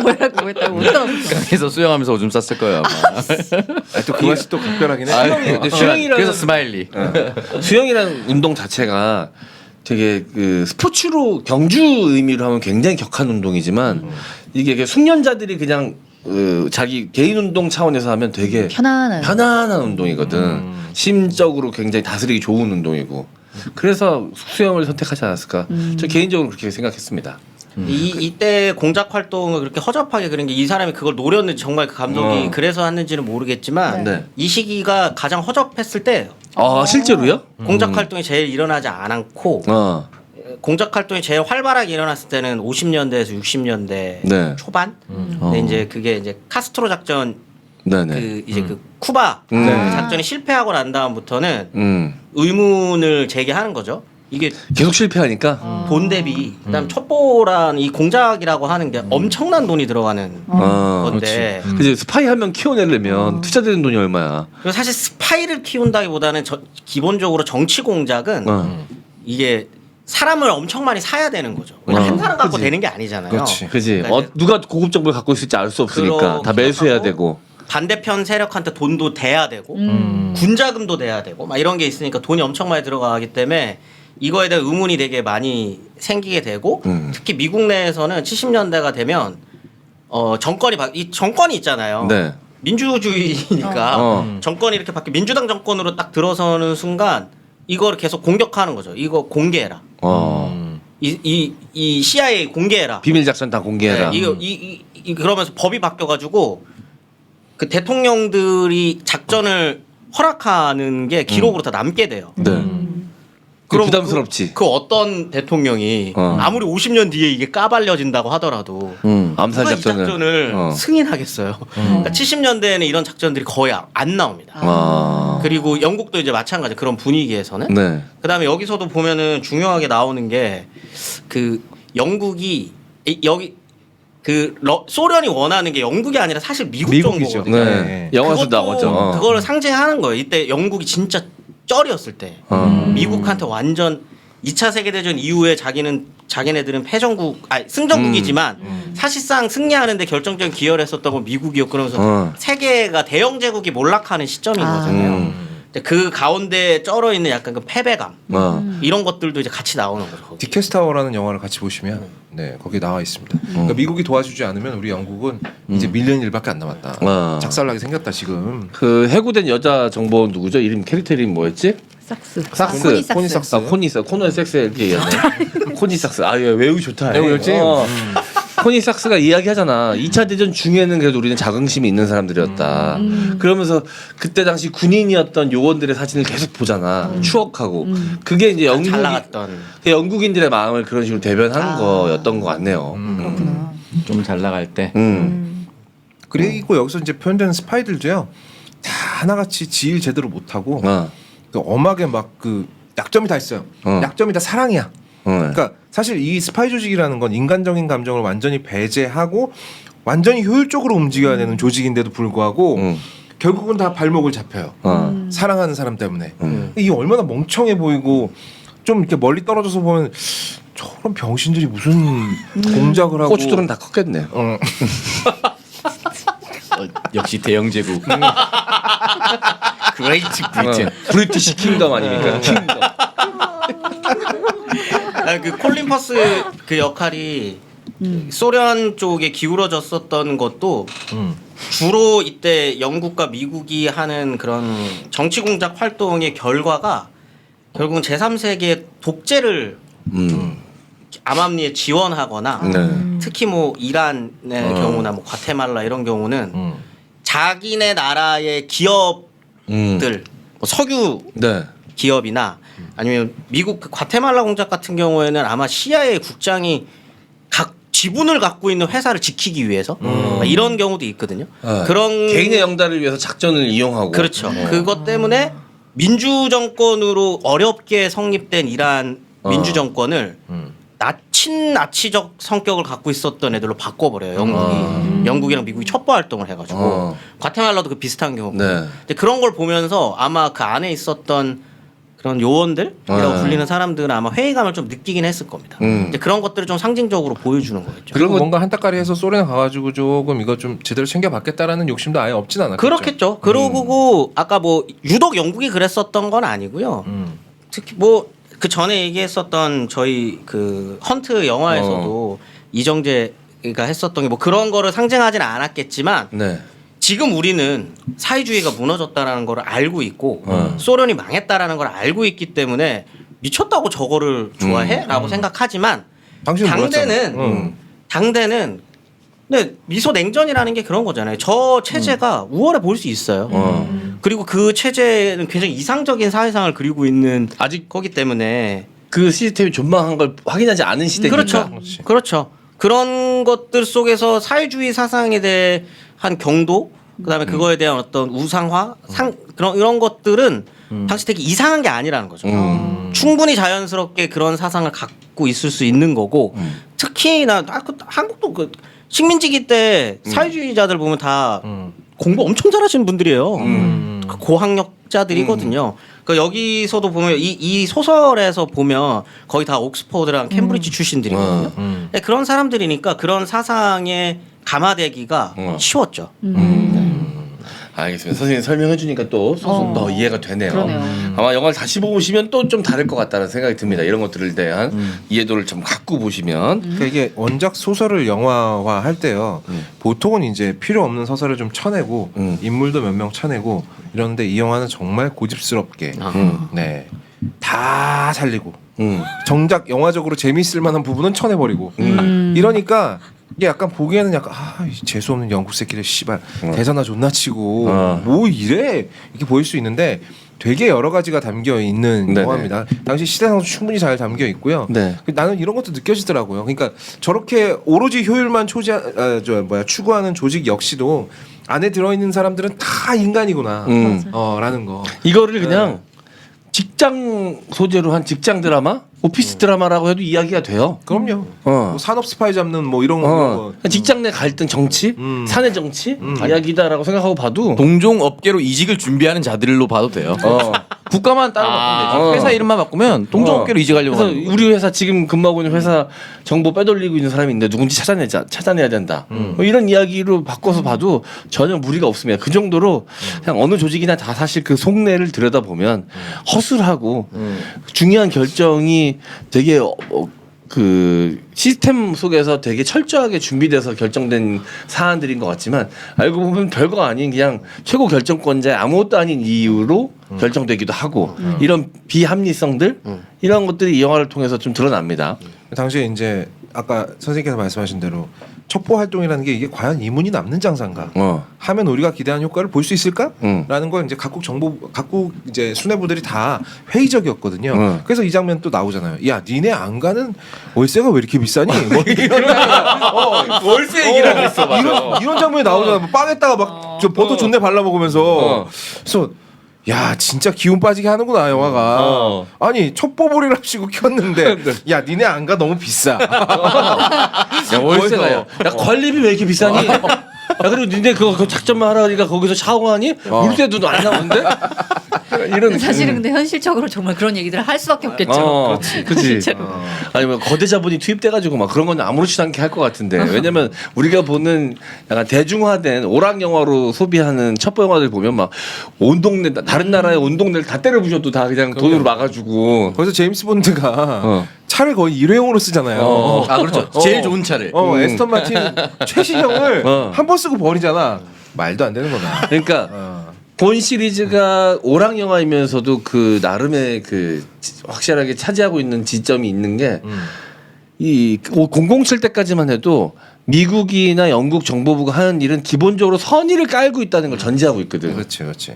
뭐라고 했다고 못 들었어. 강에서 수영하면서 오줌 쌌을 거예요 아마. 또 그 맛이 또 각별하긴 해. 근데 수영이라는 그래서 스마일리. 수영이라는 운동 자체가 되게 그 스포츠로 경주 의미로 하면 굉장히 격한 운동이지만 이게 숙련자들이 그냥 자기 개인 운동 차원에서 하면 되게 편안한 운동이거든. 심적으로 굉장히 다스리기 좋은 운동이고. 그래서 수영을 선택하지 않았을까. 저 개인적으로 그렇게 생각했습니다. 이때 공작 활동을 그렇게 허접하게 그린 게 이 사람이 그걸 노렸는지 정말 그 감독이 그래서 했는지는 모르겠지만 네. 이 시기가 가장 허접했을 때예요. 아 실제로요? 공작 활동이 제일 일어나지 않았고 공작 활동이 제일 활발하게 일어났을 때는 50년대에서 60년대 네. 초반. 근데 이제 그게 이제 카스트로 작전 네네. 그 이제 그 쿠바 그 작전이 실패하고 난 다음부터는 의문을 제기하는 거죠. 이게 계속 실패하니까. 돈 대비 그다음 첩보란 이 공작이라고 하는 게 엄청난 돈이 들어가는 건데 그치 스파이 하면 키워내려면 투자되는 돈이 얼마야? 그리고 사실 스파이를 키운다기보다는 기본적으로 정치 공작은 이게 사람을 엄청 많이 사야 되는 거죠. 한 사람 갖고 그치. 되는 게 아니잖아요. 그치. 그러니까 누가 고급 정보를 갖고 있을지 알 수 없으니까 다 매수해야 하고 되고. 반대편 세력한테 돈도 대야 되고 군자금도 내야 되고 막 이런 게 있으니까 돈이 엄청 많이 들어가기 때문에 이거에 대한 의문이 되게 많이 생기게 되고 특히 미국 내에서는 70년대가 되면 이 정권이 있잖아요. 네. 민주주의니까 정권이 이렇게 바뀌 민주당 정권으로 딱 들어서는 순간 이거를 계속 공격하는 거죠. 이거 공개해라. 이 CIA 공개해라. 비밀 작전 다 공개해라. 네, 그러면서 법이 바뀌어가지고 그 대통령들이 작전을 허락하는 게 기록으로 다 남게 돼요. 네. 그럼 부담스럽지. 그 어떤 대통령이 아무리 50년 뒤에 이게 까발려진다고 하더라도 암살 누가 이 작전을. 작전을 승인하겠어요. 그러니까 70년대에는 이런 작전들이 거의 안 나옵니다. 그리고 영국도 이제 마찬가지 그런 분위기에서는. 네. 그다음에 여기서도 보면은 중요하게 나오는 게 그 영국이 여기 소련이 원하는 게 영국이 아니라 사실 미국 미국이죠. 정보거든요. 네. 영화에서 나오죠. 그거를 상징하는 거예요. 이때 영국이 진짜 쩔이었을 때 미국한테 완전 2차 세계대전 이후에 자기네들은 승전국이지만 사실상 승리하는데 결정적인 기여를 했었던 건 미국이었고 그러면서 세계가 대영 제국이 몰락하는 시점인 거잖아요. 그 가운데 쩔어 있는 약간 그 패배감 이런 것들도 이제 같이 나오는 거죠. 디캐스타워라는 영화를 같이 보시면 네 거기 나와 있습니다. 그러니까 미국이 도와주지 않으면 우리 영국은 이제 밀리언 일밖에 안 남았다. 작살나게 생겼다 지금. 그 해고된 여자 정보원 누구죠? 캐릭터 이름 뭐였지? 삭스. 삭스. 코니삭스. 코노의 섹스 이렇게 얘기하네. 코니삭스. 아, 얘 외우기 좋다. 외우지? 코니삭스가 이야기하잖아. 2차 대전 중에는 그래도 우리는 자긍심이 있는 사람들이었다. 그러면서 그때 당시 군인이었던 요원들의 사진을 계속 보잖아. 추억하고. 그게 이제 잘 나갔던. 영국인들의 마음을 그런 식으로 대변한 거였던 것 같네요. 좀 잘 나갈 때. 그리고 여기서 이제 표현되는 스파이들도요 다 하나같이 지일 제대로 못하고 그 엄하게 막 그 약점이 다 있어요. 약점이 다 사랑이야. 그러니까 사실 이 스파이 조직이라는 건 인간적인 감정을 완전히 배제하고 완전히 효율적으로 움직여야 되는 조직인데도 불구하고 결국은 다 발목을 잡혀요. 사랑하는 사람 때문에. 이게 얼마나 멍청해 보이고 좀 이렇게 멀리 떨어져서 보면 저런 병신들이 무슨 공작을 하고 고추들은 다 컸겠네. 역시 대영 제국. 그레이트 브리튼. 브리티시 킹덤 아닙니까? 킹덤. 그 콜린 퍼스 그 역할이 소련 쪽에 기울어졌었던 것도 주로 이때 영국과 미국이 하는 그런 정치 공작 활동의 결과가 결국은 제3세계 독재를 암암리에 지원하거나 특히 뭐 이란의 경우나 뭐 과테말라 이런 경우는 자기네 나라의 기업들 뭐 석유 네. 기업이나 아니면 미국 그 과테말라 공작 같은 경우에는 아마 CIA 국장이 각 지분을 갖고 있는 회사를 지키기 위해서 이런 경우도 있거든요. 그런 개인의 영달을 위해서 작전을 이용하고. 그렇죠. 그것 때문에 민주 정권으로 어렵게 성립된 이란 민주 정권을 친나치적 성격을 갖고 있었던 애들로 바꿔버려요. 영국이랑 미국이 첩보 활동을 해가지고 과테말라도 그 비슷한 경우고. 네. 근데 그런 걸 보면서 아마 그 안에 있었던 그런 요원들이라고 불리는 사람들은 아마 회의감을 좀 느끼긴 했을 겁니다. 이제 그런 것들을 좀 상징적으로 보여주는 거겠죠. 그리고 뭔가 한따까리 해서 소련 가가지고 조금 이거 좀 제대로 챙겨받겠다라는 욕심도 아예 없진 않았겠죠. 그렇겠죠. 그러고 아까 뭐 유독 영국이 그랬었던 건 아니고요. 특히 뭐 그 전에 얘기했었던 저희 그 헌트 영화에서도 이정재가 했었던 게 뭐 그런 거를 상징하지는 않았겠지만 네. 지금 우리는 사회주의가 무너졌다라는 걸 알고 있고 소련이 망했다라는 걸 알고 있기 때문에 미쳤다고 저거를 좋아해?라고 생각하지만 당대는 근데 미소 냉전이라는 게 그런 거잖아요. 저 체제가 우월해 보일 수 있어요. 그리고 그 체제는 굉장히 이상적인 사회상을 그리고 있는 아직 거기 때문에 그 시스템이 존망한 걸 확인하지 않은 시대니까. 그렇죠. 그런 것들 속에서 사회주의 사상에 대한 경도, 그다음에 그거에 대한 어떤 우상화, 이런 것들은 당시 되게 이상한 게 아니라는 거죠. 충분히 자연스럽게 그런 사상을 갖고 있을 수 있는 거고, 특히나 한국도 그 식민지기 때 사회주의자들 보면 다 공부 엄청 잘하시는 분들이에요. 고학력자들이거든요. 그 여기서도 보면 이 소설에서 보면 거의 다 옥스퍼드랑 캠브리지 출신들이거든요. 그런 사람들이니까 그런 사상에 감화되기가 쉬웠죠. 알겠습니다. 선생님 설명해 주니까 또 소송 더 이해가 되네요. 그러네요. 아마 영화를 다시 보고 보시면 또 좀 다를 것 같다는 생각이 듭니다. 이런 것들에 대한 이해도를 좀 갖고 보시면. 그러니까 이게 원작 소설을 영화화 할 때요. 보통은 이제 필요 없는 서사를 좀 쳐내고 인물도 몇 명 쳐내고 이러는데 이 영화는 정말 고집스럽게 네. 다 살리고 정작 영화적으로 재미있을 만한 부분은 쳐내버리고 이러니까 이게 약간 보기에는 약간 재수 없는 영국 새끼들 씨발 대사나 존나 치고 뭐 이래 이렇게 보일 수 있는데 되게 여러 가지가 담겨 있는 네네. 영화입니다. 당시 시대상도 충분히 잘 담겨 있고요. 네. 나는 이런 것도 느껴지더라고요. 그러니까 저렇게 오로지 효율만 추구하는 조직 역시도 안에 들어있는 사람들은 다 인간이구나 라는 거. 이거를 그냥 직장 소재로 한 직장 드라마, 오피스 드라마라고 해도 이야기가 돼요. 그럼요. 뭐 산업 스파이 잡는 뭐 이런 거. 직장 내 갈등 정치, 사내 정치 이야기다라고 생각하고 봐도 동종 업계로 이직을 준비하는 자들로 봐도 돼요. 국가만 따로 바꾸면 되지. 회사 이름만 바꾸면 동종 업계로 이직하려고 그래서 하는 거예요. 우리 회사 지금 근무하고 있는 회사 정보 빼돌리고 있는 사람이 있는데 누군지 찾아내야 된다. 뭐 이런 이야기로 바꿔서 봐도 전혀 무리가 없습니다. 그 정도로 그냥 어느 조직이나 다 사실 그 속내를 들여다 보면 허술하고 중요한 결정이 되게 그 시스템 속에서 되게 철저하게 준비돼서 결정된 사안들인 것 같지만 알고 보면 별거 아닌 그냥 최고 결정권자의 아무것도 아닌 이유로 결정되기도 하고 이런 비합리성들 이런 것들이 이 영화를 통해서 좀 드러납니다. 당시에 이제 아까 선생님께서 말씀하신 대로 첩보 활동이라는 게 이게 과연 이문이 남는 장사인가? 하면 우리가 기대한 효과를 볼 수 있을까? 라는 걸 이제 각국 이제 수뇌부들이 다 회의적이었거든요. 그래서 이 장면 또 나오잖아요. 야, 니네 안 가는 월세가 왜 이렇게 비싸니? 뭐 이런 월세 얘기를 하고 있어, 맞아. 이런 장면이 나오잖아. 뭐 빵에다가 막 저 버터 존내 발라 먹으면서 그래서 야 진짜 기운 빠지게 하는구나 영화가. 아니 첩보볼이랍시고 켰는데 야 니네 안 가 너무 비싸. 야, 월세가 야 관리비 왜 이렇게 비싸니? 야 그리고 니네 그거 작전만 하라니까 거기서 샤워하니? 물세도 안 나오는데? 이런 사실은 근데 현실적으로 정말 그런 얘기들을 할 수밖에 없겠죠. 그렇지. 실제로. 아니면 거대 자본이 투입돼가지고 막 그런 건 아무렇지도 않게 할 것 같은데 왜냐면 우리가 보는 약간 대중화된 오락 영화로 소비하는 첩보 영화들 보면 막 온 동네 다른 나라의 온 동네를 다 때려 부셔도 다 그냥 돈으로 막아주고. 거기서 제임스 본드가 차를 거의 일회용으로 쓰잖아요. 아 그렇죠. 제일 좋은 차를. 에스턴 마틴 최신형을 한 번 쓰고 버리잖아. 말도 안 되는 거다. 그러니까 본 시리즈가 오락 영화이면서도 그 나름의 그 확실하게 차지하고 있는 지점이 있는 게 이 007 때까지만 해도 미국이나 영국 정보부가 하는 일은 기본적으로 선의를 깔고 있다는 걸 전제하고 있거든. 그렇지, 그렇지.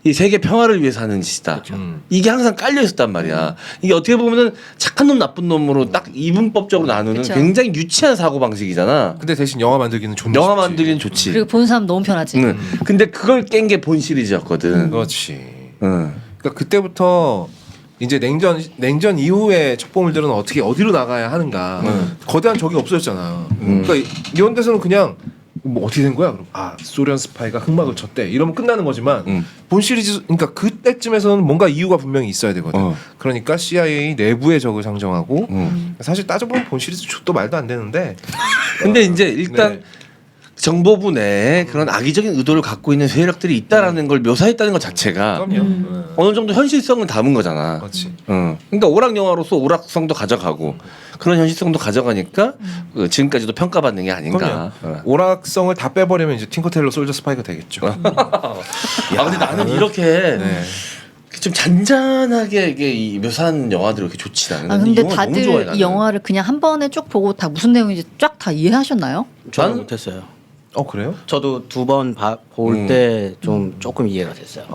이 세계 평화를 위해서 하는 짓이다. 이게 항상 깔려 있었단 말이야. 이게 어떻게 보면은 착한 놈 나쁜 놈으로 딱 이분법적으로 나누는 그쵸. 굉장히 유치한 사고 방식이잖아. 근데 대신 영화 만들기는 존나 영화 쉽지. 만들기는 좋지. 그리고 본 사람 너무 편하지. 근데 그걸 깬 게 본 시리즈였거든. 그렇지. 그러니까 그때부터 이제 냉전 이후에 첩보물들은 어떻게 어디로 나가야 하는가. 거대한 적이 없어졌잖아. 그러니까 이런 데서는 그냥 뭐 어떻게 된 거야? 그럼 소련 스파이가 흑막을 쳤대. 이러면 끝나는 거지만 본 시리즈 그러니까 그때쯤에서는 뭔가 이유가 분명히 있어야 되거든. 그러니까 CIA 내부의 적을 상정하고 사실 따져보면 본 시리즈 족도 말도 안 되는데. 근데 이제 일단 네. 정보부 내에 그런 악의적인 의도를 갖고 있는 세력들이 있다라는 걸 묘사했다는 것 자체가 그럼요. 어느 정도 현실성을 담은 거잖아. 그렇지. 그러니까 오락 영화로서 오락성도 가져가고 그런 현실성도 가져가니까 지금까지도 평가받는 게 아닌가. 오락성을 다 빼버리면 이제 팅커테일러 솔저 스파이가 되겠죠. 근데 나는 이렇게 좀 잔잔하게 이게 묘사한 영화들이 그렇게 좋지 않아요. 근데 이 영화 너무 좋아해, 다들 나는. 이 영화를 그냥 한 번에 쭉 보고 다 무슨 내용인지 쫙 다 이해하셨나요? 저는 못했어요. 그래요? 저도 두 번 볼 때 좀 조금 이해가 됐어요.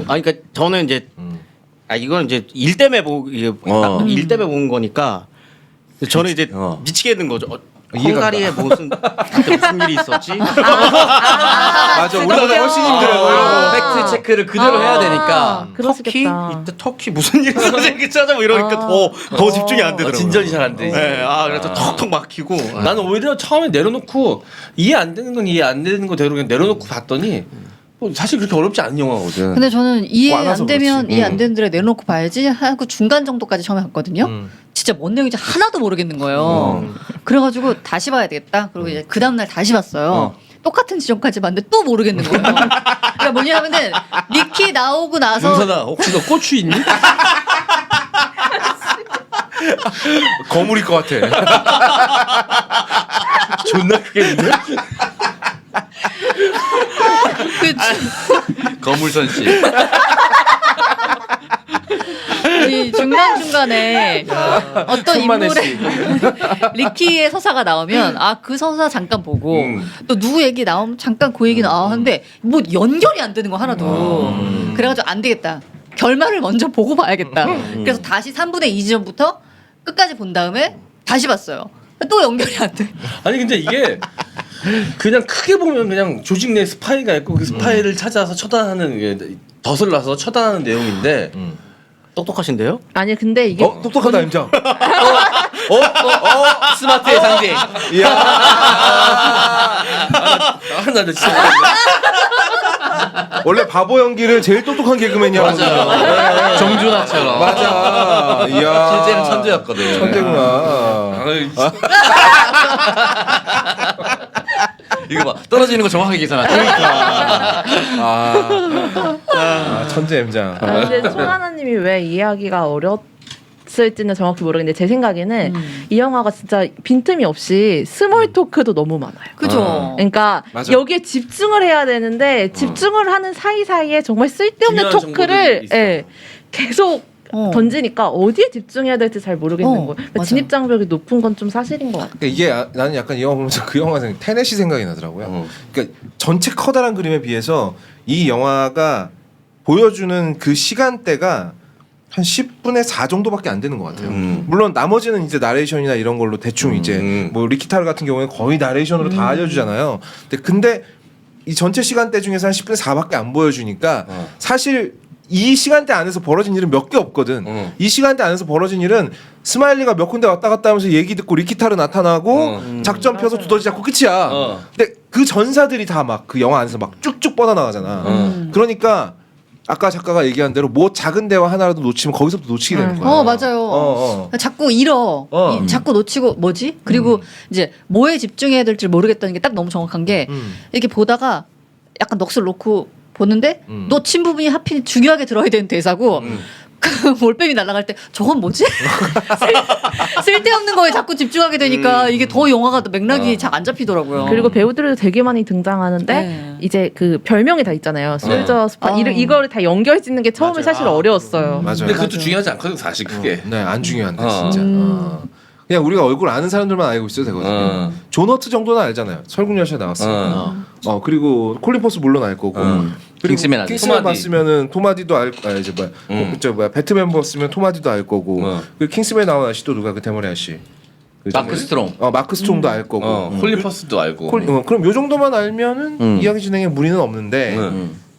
그러니까 저는 이제 이건 이제 일 때문에 일 때문에 본 거니까 저는 이제 미치겠는 거죠. 헝가리에 무슨 일이 있었지? 맞아. 올라가 훨씬 힘들어요. 팩트 체크를 그대로 해야 되니까. 그러시겠다. 이때 터키 무슨 일이 있었지? 찾아보 이러니까 더 집중이 안 되더라고요. 진전이 잘 안 되지. 네, 그래서 턱턱 막히고. 나는 오히려 처음에 내려놓고 이해 안 되는 건 이해 안 되는 거대로 그냥 내려놓고 봤더니 뭐 사실 그렇게 어렵지 않은 영화거든. 근데 저는 이해 꽈놔서 안 되면 그렇지. 이해 안 되는 데를 내놓고 봐야지 하고 중간 정도까지 처음에 갔거든요. 진짜 뭔 내용인지 하나도 모르겠는 거예요. 그래가지고 다시 봐야 되겠다. 그리고 이제 그 다음날 다시 봤어요. 똑같은 지점까지 봤는데 또 모르겠는 거예요. 그러니까 뭐냐면은 니키 나오고 나서 윤선아 혹시 너 고추 있니? 거물일 것 같아. 존나 크게 있네. 거물선 씨. 아니 중간 중간에 어떤 천만의 인물의 리키의 서사가 나오면 아 그 서사 잠깐 보고 또 누구 얘기 나오면 잠깐 그 얘기 나오는데 뭐 연결이 안 되는 거 하나도. 그래가지고 안 되겠다. 결말을 먼저 보고 봐야겠다. 그래서 다시 3분의 2 지점부터 끝까지 본 다음에 다시 봤어요. 또 연결이 안 돼. 아니 근데 이게 그냥 크게 보면 그냥 조직 내 스파이가 있고 그 스파이를 찾아서 처단하는 게 덫을 놔서 처단하는 내용인데 똑똑하신데요? 아니 근데 이게 똑똑하다 임장. 스마트의 상징. 나 진짜 원래 바보 연기를 제일 똑똑한 개그맨이야. 맞아요. 정준하처럼. 맞아. 이야. 실제는 천재였거든. 천재구나. 이거 봐 떨어지는 거 정확하게 계산하죠. 천재 임장. 근데 총하나님이 왜 이해하기가 어렸을지는 정확히 모르겠는데 제 생각에는 이 영화가 진짜 빈틈이 없이 스몰 토크도 너무 많아요. 그죠. 그러니까 맞아. 여기에 집중을 해야 되는데 집중을 하는 사이사이에 정말 쓸데없는 중요한 토크를 정보들이 있어. 계속 던지니까 어디에 집중해야 될지 잘 모르겠는 거예요. 그러니까 맞아. 진입 장벽이 높은 건 좀 사실인 것 같아요. 그러니까 이게 나는 약간 이 영화 보면서 그 영화 테넷이 생각이 나더라고요. 그러니까 전체 커다란 그림에 비해서 이 영화가 보여주는 그 시간대가 한 10분의 4 정도밖에 안 되는 것 같아요. 물론 나머지는 이제 나레이션이나 이런 걸로 대충 이제 뭐 리키타르 같은 경우에 거의 나레이션으로 다 알려주잖아요. 근데 이 전체 시간대 중에서 한 10분의 4밖에 안 보여주니까 사실 이 시간대 안에서 벌어진 일은 몇 개 없거든. 이 시간대 안에서 벌어진 일은 스마일리가 몇 군데 왔다 갔다 하면서 얘기 듣고 리키타르 나타나고 작전 펴서 두더지 잡고 끝이야. 근데 그 전사들이 다 막 그 영화 안에서 막 쭉쭉 뻗어나가잖아. 그러니까 아까 작가가 얘기한 대로 뭐 작은 대화 하나라도 놓치면 거기서부터 놓치게 되는 거야. 맞아요. 자꾸 잃어. 어. 자꾸 놓치고 뭐지? 그리고 이제 뭐에 집중해야 될지 모르겠다는 게 딱 너무 정확한 게 이렇게 보다가 약간 넋을 놓고 보는데 놓친 부분이 하필 중요하게 들어야 되는 대사고 그 몰빼미 날아갈 때 저건 뭐지? 쓸데없는 거에 자꾸 집중하게 되니까 이게 더 영화가 맥락이 잘 안 잡히더라고요. 그리고 배우들도 되게 많이 등장하는데 네. 이제 그 별명이 다 있잖아요. 솔저 스파 이거를 다 연결 짓는 게 처음에 사실 어려웠어요. 맞아요. 근데 그것도 중요하지 않거든 사실 그게. 네, 안 중요한데 진짜. 그냥 우리가 얼굴 아는 사람들만 알고 있어도 되거든요. 존 허트 정도는 알잖아요. 설국열차에 나왔으니까. 그리고 콜린 퍼스 물론 알 거고. 그리고 킹스맨 알죠. 킹스맨 토마디. 봤으면 토마디도 이제 뭐야 배트맨 봤으면 토마디도 알 거고. 그리고 킹스맨 나온 아저씨 또 누가 그 대머리 아저씨. 그 마크 스트롱. 마크 스트롱도 알 거고. 홀리퍼스도 알고. 그럼 요 정도만 알면은 이야기 진행에 무리는 없는데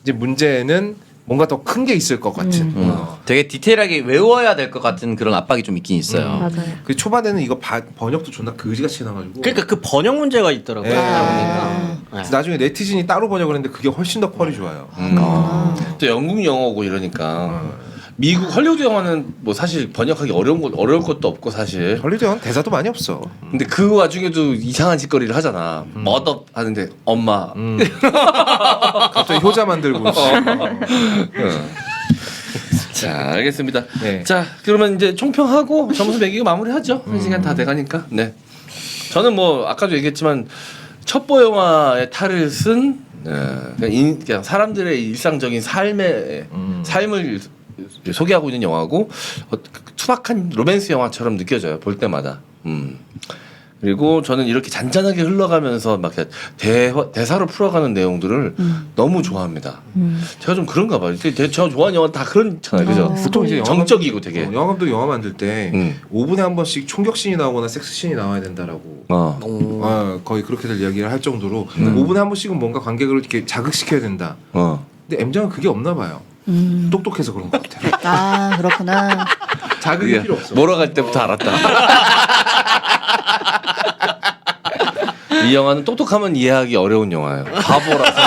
이제 문제는 뭔가 더 큰 게 있을 것 같은. 되게 디테일하게 외워야 될 것 같은 그런 압박이 좀 있긴 있어요. 맞아요. 그 초반에는 이거 번역도 존나 그지같이 해놔가지고. 그러니까 그 번역 문제가 있더라고요. 예. 그러니까. 그래서 나중에 네티즌이 따로 번역을 했는데 그게 훨씬 더 퀄이 좋아요. 또 영국 영어고 이러니까 미국 헐리우드 영화는 뭐 사실 번역하기 어려울 것도 없고 사실. 헐리우드 영화는 대사도 많이 없어. 근데 그 와중에도 이상한 짓거리를 하잖아. 머더 하는데 엄마. 갑자기 효자 만들고. 자 알겠습니다. 네. 자 그러면 이제 총평하고 점수 매기고 마무리하죠. 1시간 다 돼가니까. 네. 저는 뭐 아까도 얘기했지만 첩보 영화의 탈을 쓴 그냥 사람들의 일상적인 삶을 소개하고 있는 영화고 투박한 로맨스 영화처럼 느껴져요 볼 때마다. 그리고 저는 이렇게 잔잔하게 흘러가면서 막 대사로 풀어가는 내용들을 너무 좋아합니다. 제가 좀 그런가 봐요. 저 좋아하는 영화 다 그렇잖아요, 그죠? 보통 이제 정적이고 되게. 영화 감독 영화 만들 때 5분에 한 번씩 총격 씬이 나오거나 섹스 씬이 나와야 된다라고. 거의 그렇게 될 이야기를 할 정도로 5분에 한 번씩은 뭔가 관객을 이렇게 자극시켜야 된다. 근데 M장은 그게 없나 봐요. 똑똑해서 그런 것 같아요. 아 그렇구나. 자극이 필요 없어. 몰아갈 때부터 알았다. 이 영화는 똑똑하면 이해하기 어려운 영화예요. 바보라서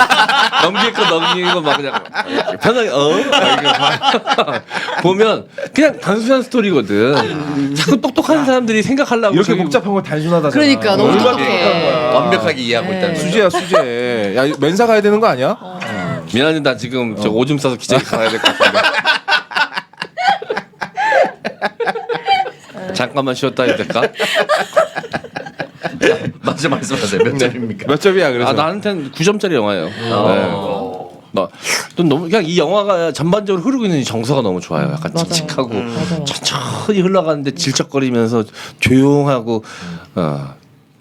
넘길 거 넘기고 막 그냥 편하게 보면 그냥 단순한 스토리거든. 자꾸 똑똑한 사람들이 생각하려고 이렇게 저기 복잡한 건 단순하다잖아. 그러니까 너무 얼마나 똑똑해. 똑똑한 거야. 완벽하게 이해하고 있다는 거죠. 수제야 수제. 야 멘사 가야 되는 거 아니야? 미안해 나 지금 저 오줌 싸서 기저귀 가야 될 것 같은데. 잠깐만 쉬었다 해도 될까? 맞아 말씀하세요. 몇 점입니까? 몇 점이야 그래서? 나한테는 9점짜리 영화예요. 네. 또 너무 그냥 이 영화가 전반적으로 흐르고 있는 정서가 너무 좋아요. 약간 맞아요. 칙칙하고 맞아요. 천천히 흘러가는데 질척거리면서 조용하고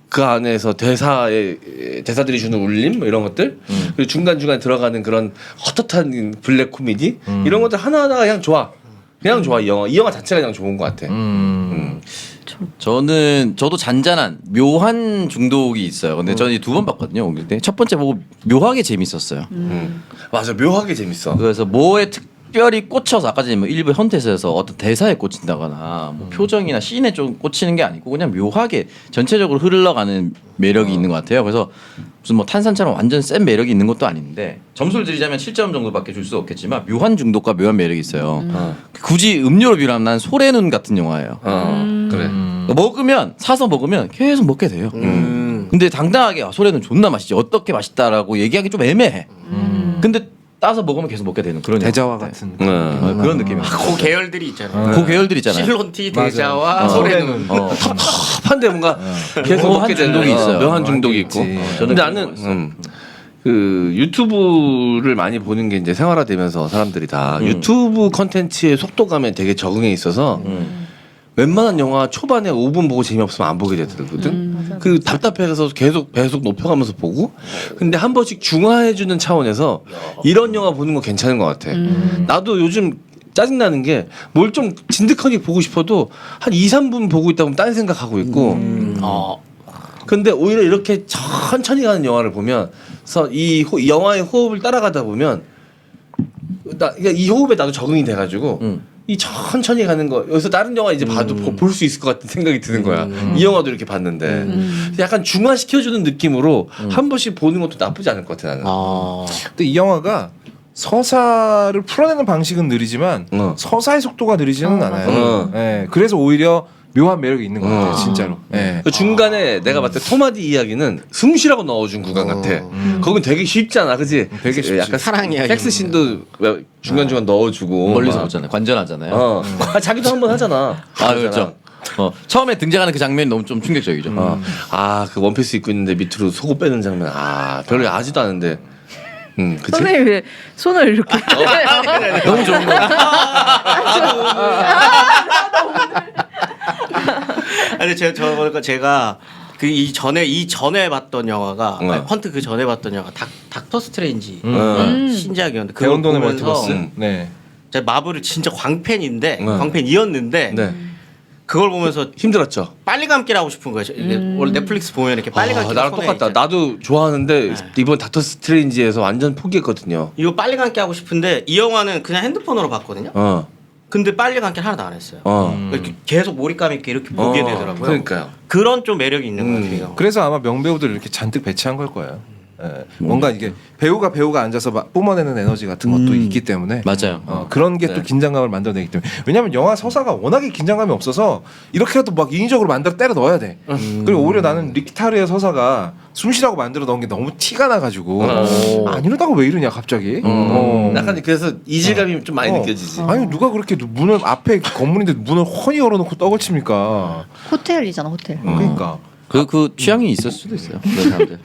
그 안에서 대사들이 주는 울림 뭐 이런 것들 그리고 중간 중간 들어가는 그런 헛헛한 블랙 코미디 이런 것들 하나하나가 그냥 좋아. 그냥 좋아 이 영화 자체가 그냥 좋은 것 같아. 저도 잔잔한 묘한 중독이 있어요. 근데 저는 2번 봤거든요. 근데 첫 번째 보고 묘하게 재밌었어요. 맞아 묘하게 재밌어. 그래서 뭐에 특별히 꽂혀서 아까 전에 뭐 일부 현태에서 어떤 대사에 꽂힌다거나 뭐 표정이나 씬에 좀 꽂히는 게 아니고 그냥 묘하게 전체적으로 흘러가는 매력이 있는 것 같아요. 그래서 무슨 뭐 탄산처럼 완전 센 매력이 있는 것도 아닌데 점수를 드리자면 7점 정도밖에 줄 수 없겠지만 묘한 중독과 묘한 매력이 있어요. 굳이 음료로 비유하면 난 소래눈 같은 영화예요. 그래. 먹으면 사서 먹으면 계속 먹게 돼요. 근데 당당하게 소래눈 존나 맛있지 어떻게 맛있다라고 얘기하기 좀 애매해. 근데 따서 먹으면 계속 먹게 되는 그런 대자와 영화 같아. 같은 그런 느낌이야. 그 계열들이 있잖아요. 그 계열들 있잖아요. 실론티, 대자와 소래눈. 탑한데 뭔가 계속 묘한 먹게 되는 중독이 있어요. 묘한 중독이 있고. 있지. 저는 근데 나는 그 유튜브를 많이 보는 게 이제 생활화되면서 사람들이 다 유튜브 컨텐츠의 속도감에 되게 적응해 있어서 웬만한 영화 초반에 5분 보고 재미없으면 안 보게 되더라거든. 그 답답해서 계속 배속 높여가면서 보고. 근데 한 번씩 중화해주는 차원에서 이런 영화 보는 거 괜찮은 것 같아. 나도 요즘 짜증나는 게 뭘 좀 진득하게 보고 싶어도 한 2, 3분 보고 있다 보면 딴 생각하고 있고. 근데 오히려 이렇게 천천히 가는 영화를 보면서 이 영화의 호흡을 따라가다 보면 그러니까 이 호흡에 나도 적응이 돼가지고 이 천천히 가는 거 여기서 다른 영화 이제 봐도 볼 수 있을 것 같은 생각이 드는 거야. 이 영화도 이렇게 봤는데 약간 중화시켜주는 느낌으로 한 번씩 보는 것도 나쁘지 않을 것 같아 나는. 근데 이 영화가 서사를 풀어내는 방식은 느리지만 서사의 속도가 느리지는 않아요. 예, 그래서 오히려 묘한 매력이 있는 것 같아요, 진짜로. 예. 그 중간에 내가 봤을 때 토마디 이야기는 숨 쉬라고 넣어준 구간 같아. 거긴 되게 쉽잖아, 그지? 되게 쉽지. 약간 사랑 이야기. 섹스 씬도 중간 넣어주고 멀리서 막. 보잖아요. 관전하잖아요. 자기도 한번 하잖아. 그렇죠. 처음에 등장하는 그 장면이 너무 좀 충격적이죠. 그 원피스 입고 있는데 밑으로 속옷 빼는 장면. 별로 아지도 않은데. 그치? 선생님 왜 손을 이렇게 너무 좋은 거. 아니 제가 그 이 전에 봤던 영화가 아니, 헌트 그 전에 봤던 영화 닥터 스트레인지 신작이었는데 그걸 배운돈의 보면서 멀티버스. 네. 제가 마블을 진짜 광팬이었는데 네. 그걸 보면서 힘들었죠. 빨리 감기를 하고 싶은 거예요. 이게 원래 넷플릭스 보면 이렇게 빨리 감기 나랑 똑같다. 나도 좋아하는데 이번 닥터 스트레인지에서 완전 포기했거든요. 이거 빨리 감기 하고 싶은데 이 영화는 그냥 핸드폰으로 봤거든요. 근데 빨리 감기 하나도 안 했어요. 이렇게 계속 몰입감 있게 이렇게 보게 되더라고요. 그러니까요. 그런 좀 매력이 있는 것 같아요. 그래서 아마 명배우들을 이렇게 잔뜩 배치한 걸 거예요. 예. 뭔가 이게 배우가 앉아서 막 뿜어내는 에너지 같은 것도 있기 때문에 맞아요. 그런 게 또 긴장감을 만들어내기 때문에 왜냐하면 영화 서사가 워낙에 긴장감이 없어서 이렇게라도 막 인위적으로 만들어 때려 넣어야 돼. 그리고 오히려 나는 리키타르의 서사가 숨쉬라고 만들어 넣은 게 너무 티가 나가지고 안 이러다가 왜 이러냐 갑자기. 약간 그래서 이질감이 좀 많이 느껴지지. 아니 누가 그렇게 문을 앞에 건물인데 문을 훤히 열어놓고 떡을 칩니까? 호텔이잖아 호텔. 그러니까 그 취향이 있을 수도 있어요. 그런 사람들.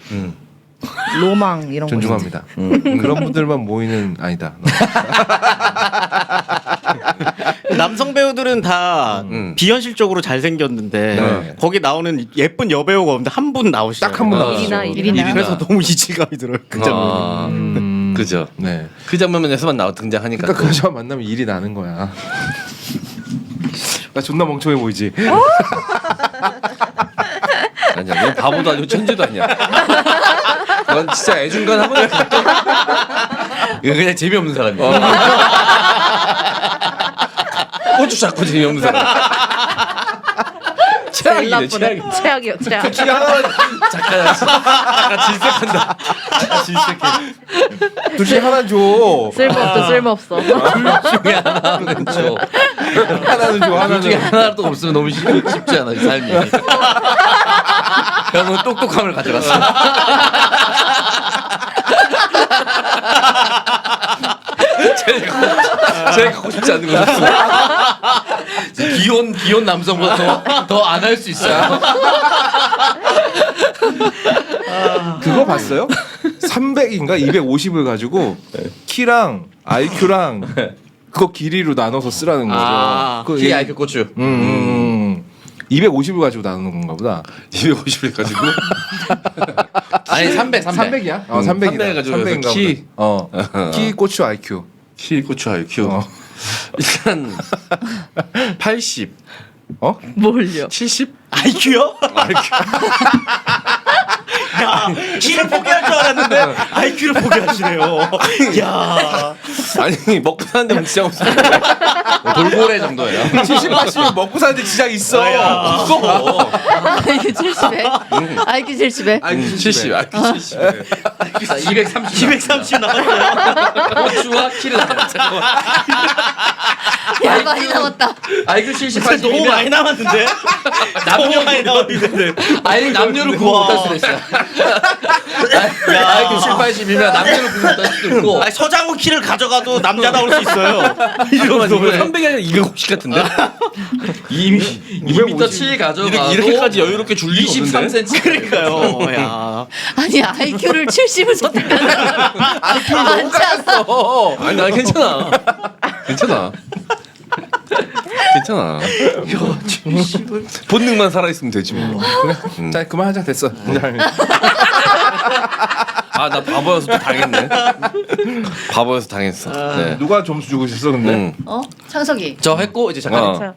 로망 이런 거 존중합니다. 그런 분들만 모이는 아니다. 남성 배우들은 다 비현실적으로 잘 생겼는데 네. 거기 나오는 예쁜 여배우가 없는데 한 분 나오시죠. 딱 한 분 나오시죠. 일이나. 그래서 너무 이질감이 들어요. 그 장면이. 그죠. 네. 그 장면에서만 등장하니까. 그러니까 그 여자 만나면 일이 나는 거야. 나 존나 멍청해 보이지. 아니야, 넌 바보도 아니고 천재도 아니야. 넌 진짜 애중간 하면 이거 그냥 재미없는 사람이야. 고추 잡고 재미없는 사람. 최악이네, 최악이. 최악이요 최악. 중에 하나 잠깐 질색한다. 질색해. 둘 중에 하나 줘. 쓸모없어. 중에 하나는 줘. 하나는 줘. 둘 중에 하나는. 하나도 없으면 너무 쉽지 않아 이 삶이. 형은 똑똑함을 가져갔어. 제일 갖고 싶지 않은 거였어. 기혼 남성보다 더 안 할 수 있어요. 그거 봤어요? 300인가 250을 가지고 키랑 IQ랑 그거 길이로 나눠서 쓰라는 거죠. 아, 그 키 얘기- 아이큐 고추. 250을 가지고 나누는 건가 보다. 250을 가지고 아니 300. 300이야? 300이다. 300 해가지고 300인가 키. 보다. 키, 고추, IQ. 키, 고추, IQ. 일단 80, 뭘요? 70? IQ요? 야, 키를 포기할 줄 알았는데 IQ를 포기하시네요. 야, 아니 먹고 사는 데만 지장 없어. 돌고래 정도예요. 70, 80 먹고 사는데 지장 있어. 없어. IQ 70에 IQ 70에 IQ 70, IQ 70. 230. 230 나왔어요. 고추와 키를 나눴어요. 야 많이 남았다. IQ 70, 진짜 너무 80이면 많이 남았는데. 너무 많이 남았는데. 아니 남녀를 구분 못할 수도 있어요. IQ 7, 80이면 남녀를 구분 못할 수도 있고. 아니, 서장훈 키를 가져가도 남자 나올 수 있어요. 이 이거 정도면. 300이 아니라 250 같은데? 2m 7 가져가도 이렇게까지 여유롭게 줄 리가 없는데? 23cm. 그러니까요. 야. 아니 IQ를 70을 선택하는 사람 많지 않아. 아니 나 괜찮아. 괜찮아. 괜찮아. 본능만 살아있으면 되지 뭐. 자 그만하자 됐어. 아 나 바보여서 또 당했네. 바보여서 당했어. 네. 누가 점수 주고 있었어 근데? 창석이. 저 했고 이제 잠깐.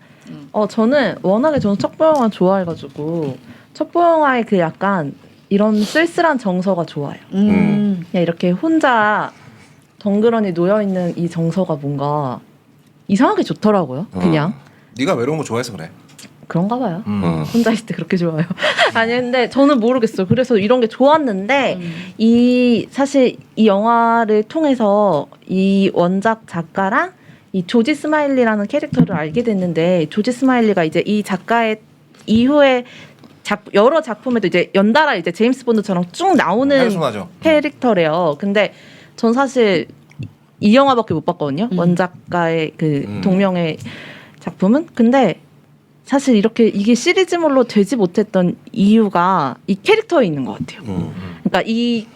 저는 워낙에 저는 첩보 영화 좋아해가지고 첩보 영화의 그 약간 이런 쓸쓸한 정서가 좋아요. 그냥 이렇게 혼자 덩그러니 놓여 있는 이 정서가 뭔가 이상하게 좋더라고요. 그냥 네가 외로운 거 좋아해서 그래. 그런가 봐요. 어. 혼자 있을 때 그렇게 좋아요. 아니 근데 저는 모르겠어요. 그래서 이런 게 좋았는데 이 사실 이 영화를 통해서 이 원작 작가랑 이 조지 스마일리라는 캐릭터를 알게 됐는데 조지 스마일리가 이제 이 작가의 이후에 여러 작품에도 이제 연달아 이제 제임스 본드처럼 쭉 나오는 해소나죠. 캐릭터래요. 근데 전 사실 이 영화밖에 못 봤거든요. 원작가의 그 동명의 작품은. 근데 사실 이렇게 이게 시리즈물로 되지 못했던 이유가 이 캐릭터에 있는 것 같아요. 그러니까 이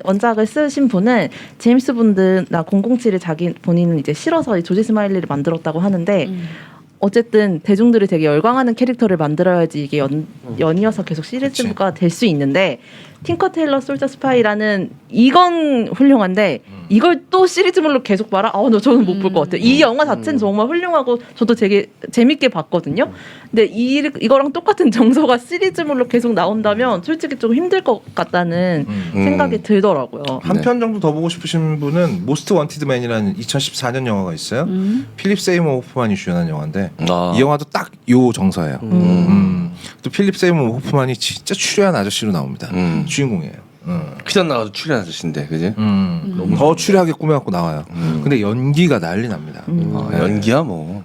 원작을 쓰신 분은 제임스 본드나 007을 자기 본인은 이제 싫어서 이 조지 스마일리를 만들었다고 하는데 어쨌든 대중들이 되게 열광하는 캐릭터를 만들어야지 이게 연이어서 계속 시리즈가 될 수 있는데 틴커 테일러 솔저 스파이라는 이건 훌륭한데 이걸 또 시리즈물로 계속 봐라? 저는 못 볼 것 같아요. 이 영화 자체는 정말 훌륭하고 저도 되게 재밌게 봤거든요. 근데 이거랑 똑같은 정서가 시리즈물로 계속 나온다면 솔직히 좀 힘들 것 같다는 생각이 들더라고요. 한 편 정도 더 보고 싶으신 분은 모스트 원티드 맨이라는 2014년 영화가 있어요. 필립 세이머 호프만이 주연한 영화인데 아. 이 영화도 딱 요 정서예요. 또 필립 세이머 호프만이 진짜 추리한 아저씨로 나옵니다. 주인공이에요. 피자 나가서 출연 아저씨인데, 그지? 더 추리하게 꾸며갖고 나와요. 근데 연기가 난리 납니다. 연기야 뭐.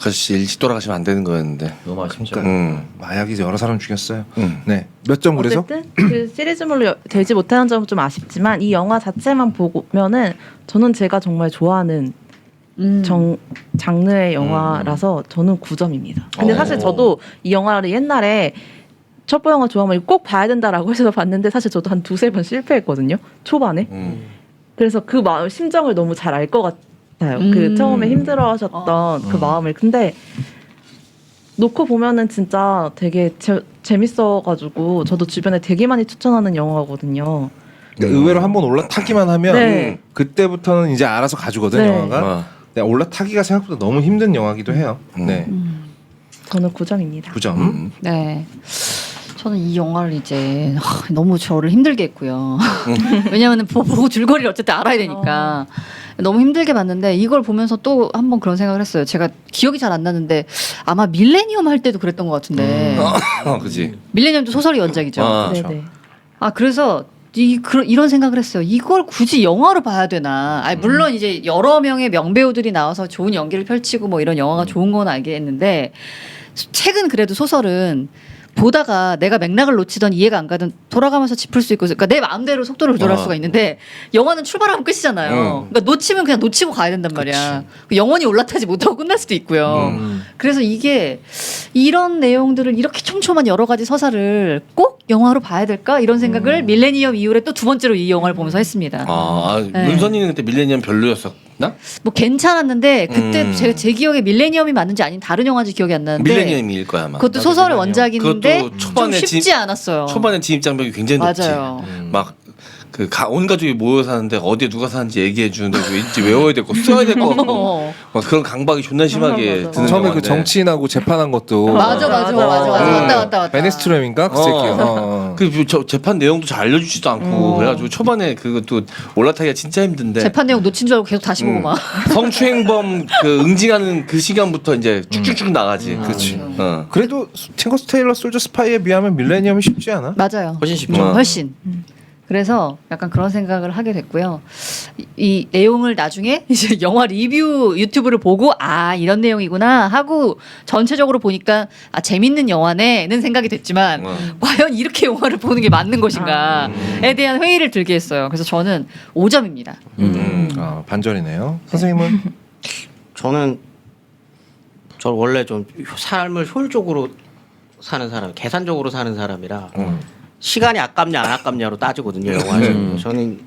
그 아저씨 일찍 돌아가시면 안 되는 거였는데. 너무 아쉽죠. 마약이 여러 사람 죽였어요. 네, 몇 점 그래서? 어쨌든 그 시리즈물로 되지 못하는 점은 좀 아쉽지만 이 영화 자체만 보면은 저는 제가 정말 좋아하는 장르의 영화라서 저는 9점입니다. 근데 사실 저도 이 영화를 옛날에 첩보 영화 좋아하면 꼭 봐야 된다라고 해서 봤는데 사실 저도 한 2-3번 실패했거든요. 초반에. 그래서 그 마음 심정을 너무 잘 알 것 같아요. 그 처음에 힘들어하셨던 그 마음을. 근데 놓고 보면은 진짜 되게 재밌어가지고 저도 주변에 되게 많이 추천하는 영화거든요. 그러니까 의외로 한번 올라타기만 하면 네. 그때부터는 이제 알아서 가주거든 네. 영화가. 근데 올라타기가 생각보다 너무 힘든 영화기도 해요. 네, 저는 9점입니다. 9점. 네. 저는 이 영화를 이제 너무 저를 힘들게 했고요. 왜냐하면 보고 줄거리를 어쨌든 알아야 되니까 너무 힘들게 봤는데 이걸 보면서 또 한 번 그런 생각을 했어요. 제가 기억이 잘 안 나는데 아마 밀레니엄 할 때도 그랬던 것 같은데 그지? 밀레니엄도 소설이 원작이죠. 아, 네네. 그래서 이런 생각을 했어요. 이걸 굳이 영화로 봐야 되나? 물론 이제 여러 명의 명배우들이 나와서 좋은 연기를 펼치고 뭐 이런 영화가 좋은 건 알겠는데 책은 그래도 소설은 보다가 내가 맥락을 놓치던 이해가 안 가든 돌아가면서 짚을 수 있고, 그러니까 내 마음대로 속도를 조절할 수가 있는데 영화는 출발하면 끝이잖아요. 그러니까 놓치면 그냥 놓치고 가야 된단 말이야. 영원히 올라타지 못하고 끝날 수도 있고요. 그래서 이게 이런 내용들을 이렇게 촘촘한 여러 가지 서사를 꼭 영화로 봐야 될까 이런 생각을 밀레니엄 이후에 또 두 번째로 이 영화를 보면서 했습니다. 네. 문선이는 그때 밀레니엄 별로였었나? 뭐 괜찮았는데 그때 제 기억에 밀레니엄이 맞는지 아닌 다른 영화인지 기억이 안 나는데 밀레니엄일 거야 아마. 그것도 소설의 원작인데 그것도 초반에 좀 쉽지 않았어요. 초반에 진입 장벽이 굉장히 맞아요. 높지. 막 그 온 가족이 모여 사는데 어디에 누가 사는지 얘기해 주는데 왠지 외워야 될 거 써야 될 거 같고 막 그런 강박이 존나 심하게 맞아. 드는 처음에 그 영화인데. 정치인하고 재판한 것도 맞아. 왔다. 베네스트럼인가 그 새끼요. 그 재판 내용도 잘 알려주지도 않고 그래가지고 초반에 그것도 올라타기가 진짜 힘든데 재판 내용 놓친 줄 알고 계속 다시 보고 막. 성추행범 그 응징하는 그 시간부터 이제 쭉쭉쭉 나가지. 그렇지. 어. 그래도 팅거스 테일러 솔저 스파이에 비하면 밀레니엄이 쉽지 않아? 맞아요. 훨씬 쉽죠. 훨씬. 그래서 약간 그런 생각을 하게 됐고요. 이 내용을 나중에 이제 영화 리뷰 유튜브를 보고 아 이런 내용이구나 하고 전체적으로 보니까 아 재밌는 영화네는 생각이 됐지만 과연 이렇게 영화를 보는 게 맞는 것인가에 대한 회의를 들게 했어요. 그래서 저는 5점입니다. 반전이네요. 선생님은 저는 저 원래 좀 삶을 효율적으로 사는 사람, 계산적으로 사는 사람이라 시간이 아깝냐 안 아깝냐로 따지거든요 영화에서. 저는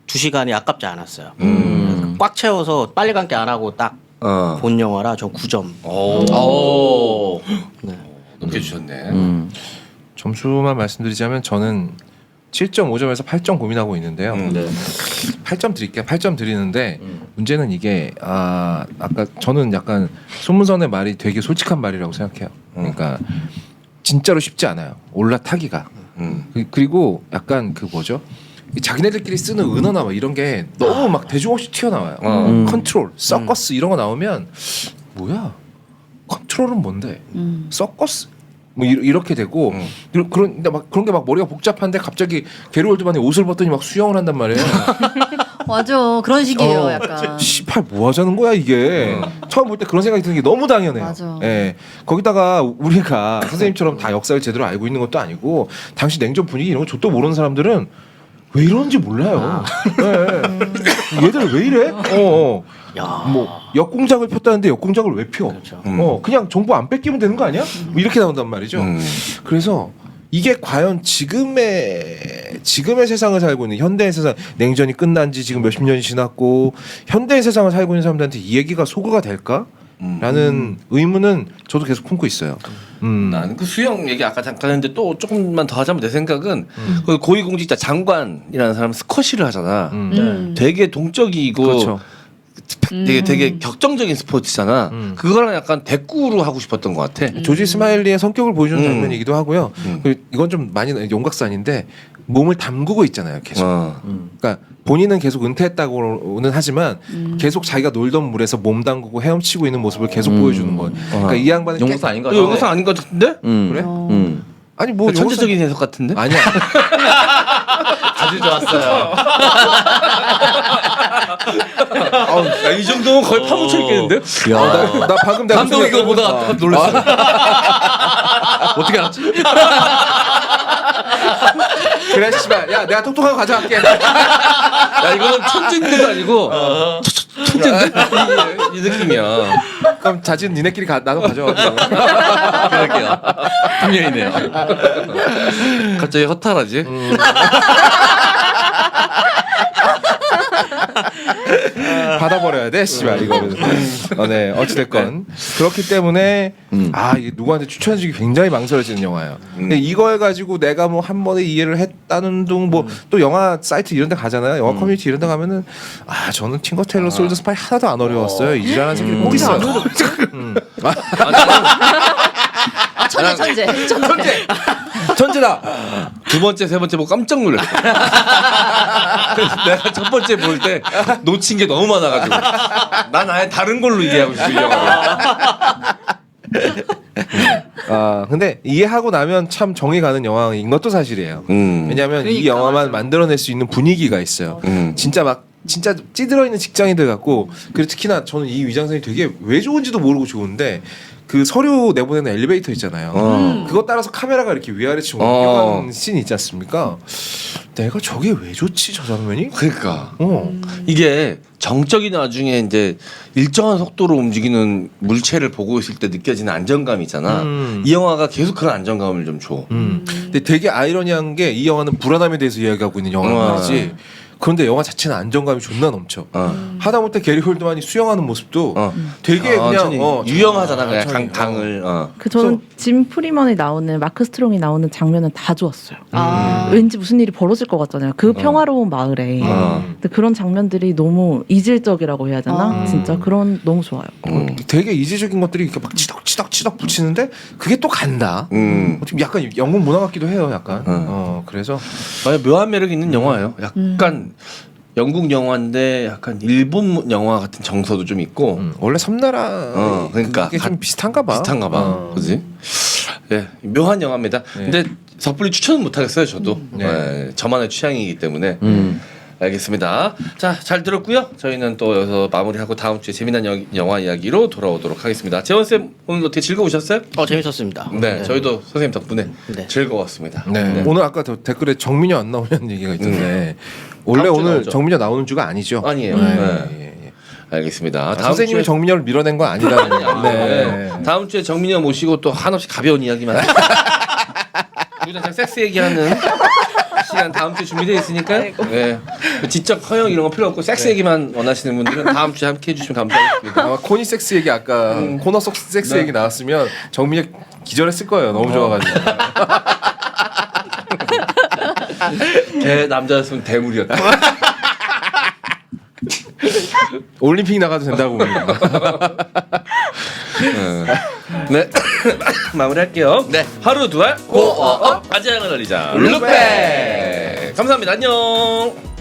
2시간이 아깝지 않았어요. 그래서 꽉 채워서 빨리 감기 안 하고 딱 본 영화라 전 9점. 오. 네. 높게 주셨네. 점수만 말씀드리자면 저는 7.5점에서 8점 고민하고 있는데요. 네. 8점 드릴게요. 8점 드리는데 문제는 이게 아까 저는 약간 손문선의 말이 되게 솔직한 말이라고 생각해요. 그러니까 진짜로 쉽지 않아요. 올라타기가. 그리고 약간 그 뭐죠? 자기네들끼리 쓰는 은어나 막 이런 게 너무 막 대중 없이 튀어나와요. 컨트롤, 서커스 이런 거 나오면 뭐야? 컨트롤은 뭔데? 서커스? 뭐 이렇게 되고 그런데 막 그런 게 막 머리가 복잡한데 갑자기 게리올드만이 옷을 벗더니 막 수영을 한단 말이에요. 맞아. 그런 식이에요. 약간. 씨발 뭐 하자는 거야 이게. 처음 볼 때 그런 생각이 드는 게 너무 당연해요. 맞아. 예. 거기다가 우리가 선생님처럼 다 역사를 제대로 알고 있는 것도 아니고 당시 냉전 분위기 이런 거 족도 모르는 사람들은 왜 이러는지 몰라요. 예. 얘들 왜 이래? 뭐 역공장을 폈다는데 역공장을 왜 펴? 그렇죠. 그냥 정보 안 뺏기면 되는 거 아니야? 뭐 이렇게 나온단 말이죠. 그래서 이게 과연 지금의 세상을 살고 있는 현대의 세상, 냉전이 끝난 지 지금 몇십 년이 지났고 현대의 세상을 살고 있는 사람들한테 이 얘기가 소구가 될까? 라는 의문은 저도 계속 품고 있어요. 나는 그 수영 얘기 아까 잠깐 했는데 또 조금만 더 하자면 내 생각은 그 고위공직자 장관이라는 사람은 스쿼시를 하잖아. 되게 동적이고 그렇죠. 되게 격정적인 스포츠잖아. 그거랑 약간 대꾸로 하고 싶었던 것 같아. 조지 스마일리의 성격을 보여주는 장면이기도 하고요. 그리고 이건 좀 많이 용각산인데 몸을 담그고 있잖아요. 계속. 그러니까 본인은 계속 은퇴했다고는 하지만 계속 자기가 놀던 물에서 몸 담그고 헤엄치고 있는 모습을 계속 보여주는 거예요. 그러니까 이 양반은 영국사 아닌 것 이거 영상 아닌 것 같은데? 그래? 아니 뭐 천재적인 해석 같은데? 아니야. 아주 좋았어요. 이 정도면 거의 파묻혀 있겠는데? 나 방금 내가 감독 이거 보다가 깜짝 놀랐어. 어떻게 알았지? 그래 씨발 야 내가 똑똑한 거 가져갈게. 야 이거는 천재인데도 아니고 천재인데? 이 느낌이야. 그럼 자진 니네끼리 나도 가져와. 그럴게요. 분명이네요. 갑자기 허탈하지? 받아버려야 돼, 씨발 이거는. 네, 어찌됐건 그렇기 때문에 이게 누구한테 추천해주기 굉장히 망설여지는 영화예요. 근데 이걸 가지고 내가 뭐 한 번에 이해를 했다는 둥 뭐 또 영화 사이트 이런데 가잖아요. 영화 커뮤니티 이런데 가면은 저는 팅거 테일러 솔저 스파이 하나도 안 어려웠어요. 이 지랄한 새끼 꼭 있어요. 천재다. 두 번째, 세 번째 보고 깜짝 놀랐어. 그래서 내가 첫 번째 볼 때 놓친 게 너무 많아가지고 난 아예 다른 걸로 이해하고 있어 이 영화를. 근데 이해하고 나면 참 정이 가는 영화인 것도 사실이에요. 왜냐하면 이 영화만 만들어낼 수 있는 분위기가 있어요. 진짜 찌들어 있는 직장인들 같고 그리고 특히나 저는 이 위장선이 되게 왜 좋은지도 모르고 좋은데 그 서류 내보내는 엘리베이터 있잖아요. 그거 따라서 카메라가 이렇게 위아래층으로 옮겨가는 씬이 있지 않습니까? 내가 저게 왜 좋지 저 장면이? 그러니까 어. 이게 정적이 나중에 이제 일정한 속도로 움직이는 물체를 보고 있을 때 느껴지는 안정감이 있잖아. 이 영화가 계속 그런 안정감을 좀 줘. 근데 되게 아이러니한 게 이 영화는 불안함에 대해서 이야기하고 있는 영화란 말이지. 그런데 영화 자체는 안정감이 존나 넘쳐. 하다못해 게리 홀드만이 수영하는 모습도 되게 그냥 유영하잖아. 그냥 천천히, 강을. 저는 짐 프리먼이 나오는 마크 스트롱이 나오는 장면은 다 좋았어요. 왠지 무슨 일이 벌어질 것 같잖아요. 그 평화로운 마을에. 근데 그런 장면들이 너무 이질적이라고 해야 되나? 진짜 그런 너무 좋아요. 되게 이질적인 것들이 이렇게 막 치덕치덕 붙이는데 그게 또 간다. 좀 약간 영국 문화 같기도 해요. 약간. 그래서 묘한 매력 있는 영화예요. 약간 영국 영화인데 약간 일본 영화 같은 정서도 좀 있고. 원래 섬나라 그러니까 그게 좀 비슷한가 봐. 비슷한가 봐. 그지? 예, 묘한 영화입니다. 근데 섣불리 추천은 못 하겠어요, 저도. 예, 저만의 취향이기 때문에. 알겠습니다. 자, 잘 들었고요. 저희는 또 여기서 마무리하고 다음 주에 재미난 영화 이야기로 돌아오도록 하겠습니다. 재원 쌤 오늘 어떻게 즐거우셨어요? 재밌었습니다. 네, 저희도 선생님 덕분에 즐거웠습니다. 네. 오늘 아까 댓글에 정민여 안 나오냐는 얘기가 있던데 원래 다음 주에 오늘 나오죠. 정민여 나오는 주가 아니죠? 아니에요. 네. 네. 알겠습니다. 다음 선생님이 주에 정민여를 밀어낸 건 아니라는. 네. 다음 주에 정민여 모시고 또 한없이 가벼운 이야기만 우리랑 섹스 얘기하는 시간 다음 주에 준비되어 있으니까요. 네. 지적 허용 이런 거 필요 없고 섹스 얘기만 원하시는 분들은 다음 주에 함께 해주시면 감사하겠습니다. 아마 코니 섹스 얘기 아까 코너 속 섹스 얘기 나왔으면 정민여 기절했을 거예요. 너무 좋아가지고. 남자였으면 대물이었다. 올림픽 나가도 된다고 봅니다. 네. 마무리할게요. 네. 하루 두알 고어업 아지랑을 날리자 룩백. 감사합니다. 안녕.